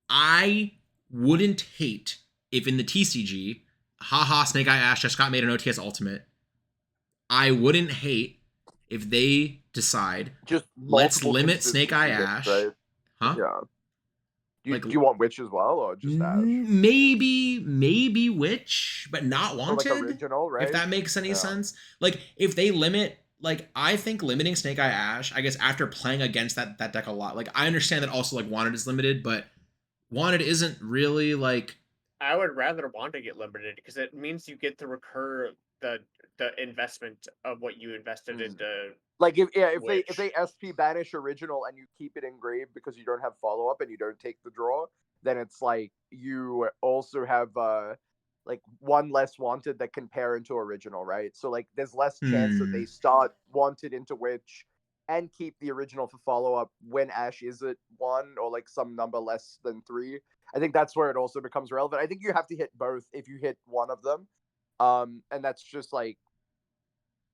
I wouldn't hate if in the TCG, haha, Snake Eye Ash just got made an OTS Ultimate. I wouldn't hate if they decide, just let's limit Snake Eye Ash. Right? Huh? Yeah. Do you want Witch as well, or just Ash? Maybe Witch, but not wanted. Or like original, right? If that makes any sense. Like if they limit, like I think limiting Snake Eye Ash, I guess after playing against that deck a lot, like I understand that also like Wanted is limited, but Wanted isn't really like. I would rather want to get limited because it means you get to recur the investment of what you invested into. Like if they SP banish original and you keep it engraved because you don't have follow up and you don't take the draw, then it's like you also have like one less wanted that can pair into original, right? So like there's less chance that they start wanted into Witch and keep the original for follow up when Ash is at 1 or like some number less than 3. I think that's where it also becomes relevant. I think you have to hit both if you hit one of them. And that's just like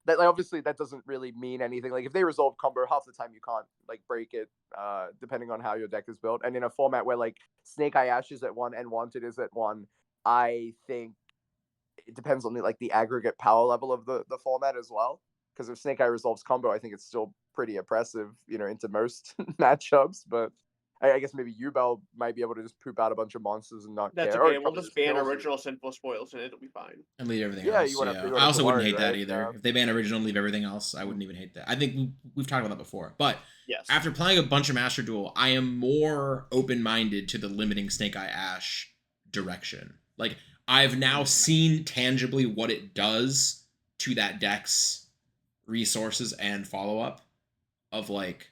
that. Like, obviously that doesn't really mean anything. Like if they resolve combo, half the time you can't like break it, depending on how your deck is built. And in a format where like Snake Eye Ash is at 1 and Wanted is at 1, I think it depends on the aggregate power level of the format as well. Because if Snake Eye resolves combo, I think it's still pretty oppressive, into most matchups. But I guess maybe Ubel might be able to just poop out a bunch of monsters and not That's care. Or okay. it We'll probably just just ban kills you. original sinful spoils and it'll be fine. And leave everything Yeah, else. you wanna- Yeah, you I don't have also to wouldn't worry, hate that right? either. If they ban original, leave everything else. I wouldn't even hate that. I think we've talked about that before. But Yes. after playing a bunch of Master Duel, I am more open-minded to the limiting Snake Eye Ash direction. Like, I've now seen tangibly what it does to that deck's resources and follow-up of, like,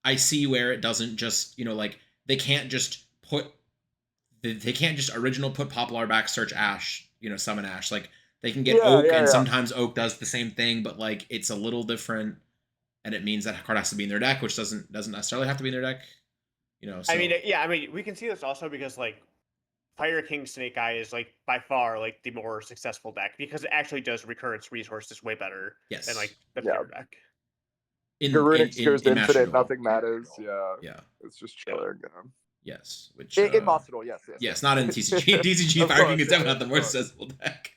I see where it doesn't just, like, they can't just original put Poplar back, search Ash, summon Ash. Like, they can get Oak, and sometimes Oak does the same thing, but, like, it's a little different, and it means that card has to be in their deck, which doesn't necessarily have to be in their deck. So. I mean, we can see this also because, like, Fire King Snake Eye is, like, by far, like, the more successful deck because it actually does recurrence resources way better than, like, the pure deck. Garunix goes in Master infinite, Duel. nothing matters. Yeah. It's just chilling. Yes, which in Master Duel, yes. Yes, not in TCG. TCG Fire King is definitely not the most successful deck.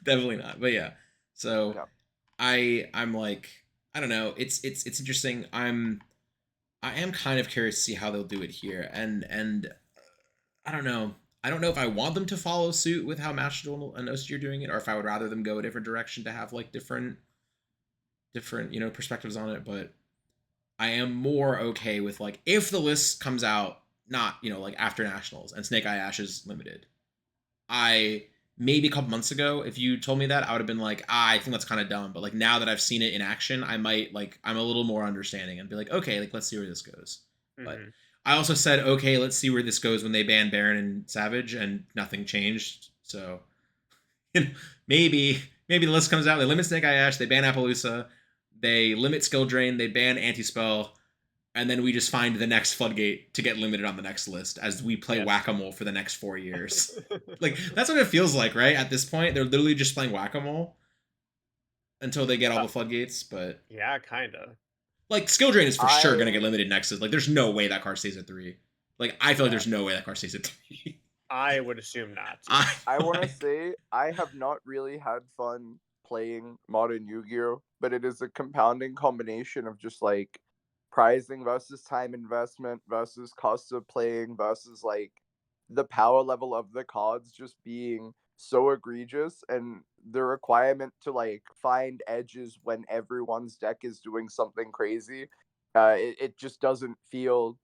Definitely not. But yeah. So I'm like, I don't know. It's interesting. I am kind of curious to see how they'll do it here. And I don't know. I don't know if I want them to follow suit with how Master Duel and OCG are doing it, or if I would rather them go a different direction to have, like, different perspectives on it. But I am more okay with, like, if the list comes out not, like, after Nationals and Snake Eye Ash is limited. Maybe a couple months ago, if you told me that, I would have been like, I think that's kind of dumb. But, like, now that I've seen it in action, I might, like, I'm a little more understanding and be like, okay, like, let's see where this goes. Mm-hmm. But I also said, okay, let's see where this goes when they ban Baron and Savage, and nothing changed. So maybe the list comes out, they limit Snake Eye Ash, they ban Appaloosa, they limit Skill Drain, they ban Anti-Spell, and then we just find the next floodgate to get limited on the next list as we play Whack-A-Mole for the next 4 years. Like, that's what it feels like, right? At this point, they're literally just playing Whack-A-Mole until they get all the floodgates, but... Yeah, kind of. Like, Skill Drain is for sure going to get limited next. Like, there's no way that card stays at 3. Like, I feel like there's no way that card stays at 3. I would assume not. I want to say, I have not really had fun playing Modern Yu-Gi-Oh!, but it is a compounding combination of just, like, pricing versus time investment versus cost of playing versus, like, the power level of the cards just being so egregious, and the requirement to, like, find edges when everyone's deck is doing something crazy. It just doesn't feel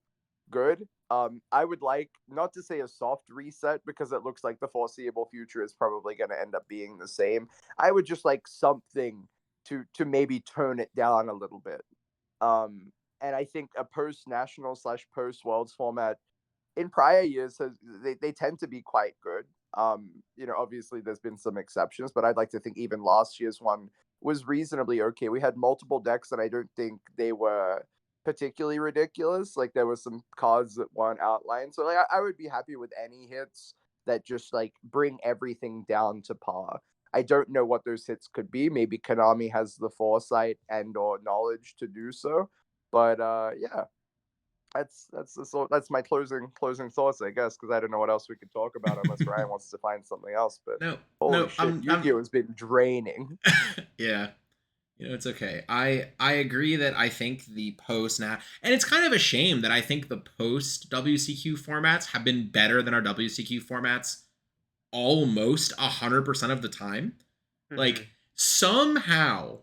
good. I would like, not to say a soft reset, because it looks like the foreseeable future is probably going to end up being the same. I would just like something to maybe tone it down a little bit. And I think a post-national / post-worlds format in prior years they tend to be quite good. Obviously there's been some exceptions, but I'd like to think even last year's one was reasonably okay. We had multiple decks, and I don't think they were particularly ridiculous. Like, there were some cards that weren't outlined. So, like, I would be happy with any hits that just, like, bring everything down to par. I don't know what those hits could be. Maybe Konami has the foresight and or knowledge to do so. But yeah, that's my closing thoughts, I guess, because I don't know what else we could talk about unless Ryan wants to find something else. But holy shit, Yu-Gi-Oh has been draining. Yeah. It's okay. I agree that I think the post now, and it's kind of a shame that I think the post WCQ formats have been better than our WCQ formats almost 100% of the time. Mm-hmm. Like, somehow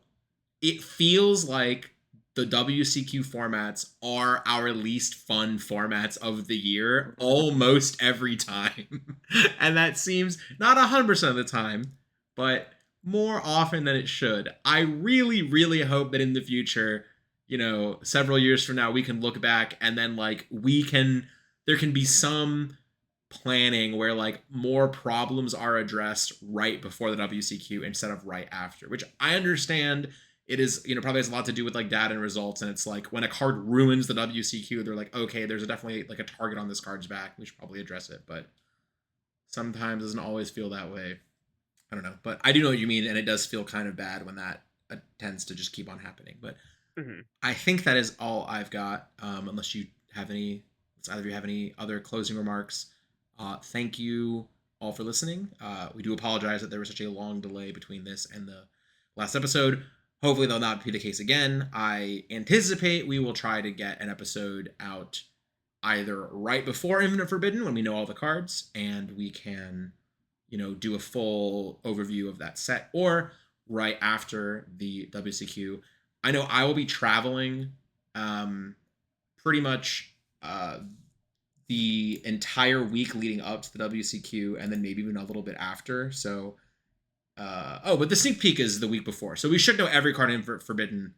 it feels like the WCQ formats are our least fun formats of the year almost every time. And that seems not 100% of the time, but more often than it should. I really, really hope that in the future, several years from now, we can look back and then, like, there can be some planning where, like, more problems are addressed right before the WCQ instead of right after, which I understand it is, probably has a lot to do with, like, data and results. And it's like, when a card ruins the WCQ, they're like, okay, there's definitely, like, a target on this card's back. We should probably address it. But sometimes it doesn't always feel that way. I don't know. But I do know what you mean. And it does feel kind of bad when that tends to just keep on happening. But I think that is all I've got. Unless you have any, either of you have any other closing remarks. Thank you all for listening. We do apologize that there was such a long delay between this and the last episode. hopefully that'll not be the case again. I anticipate we will try to get an episode out either right before Infinite Forbidden when we know all the cards and we can, do a full overview of that set, or right after the WCQ. I know I will be traveling pretty much the entire week leading up to the WCQ, and then maybe even a little bit after. So, but the sneak peek is the week before, so we should know every card in Forbidden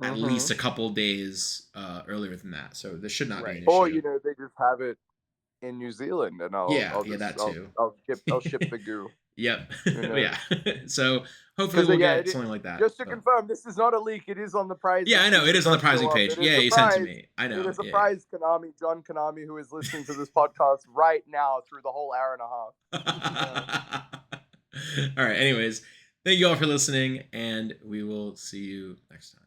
at least a couple days earlier than that. So this should not be an issue. Or they just have it in New Zealand, and I'll that too. I'll ship the goo. Yep. Yeah. So hopefully we'll get something like that. Just to confirm, this is not a leak. It is on the prize. Yeah, I know. It is on the prizing page. Yeah, you sent it to me. I know. It is a prize, John Konami, who is listening to this podcast right now through the whole hour and a half. All right. Anyways, thank you all for listening, and we will see you next time.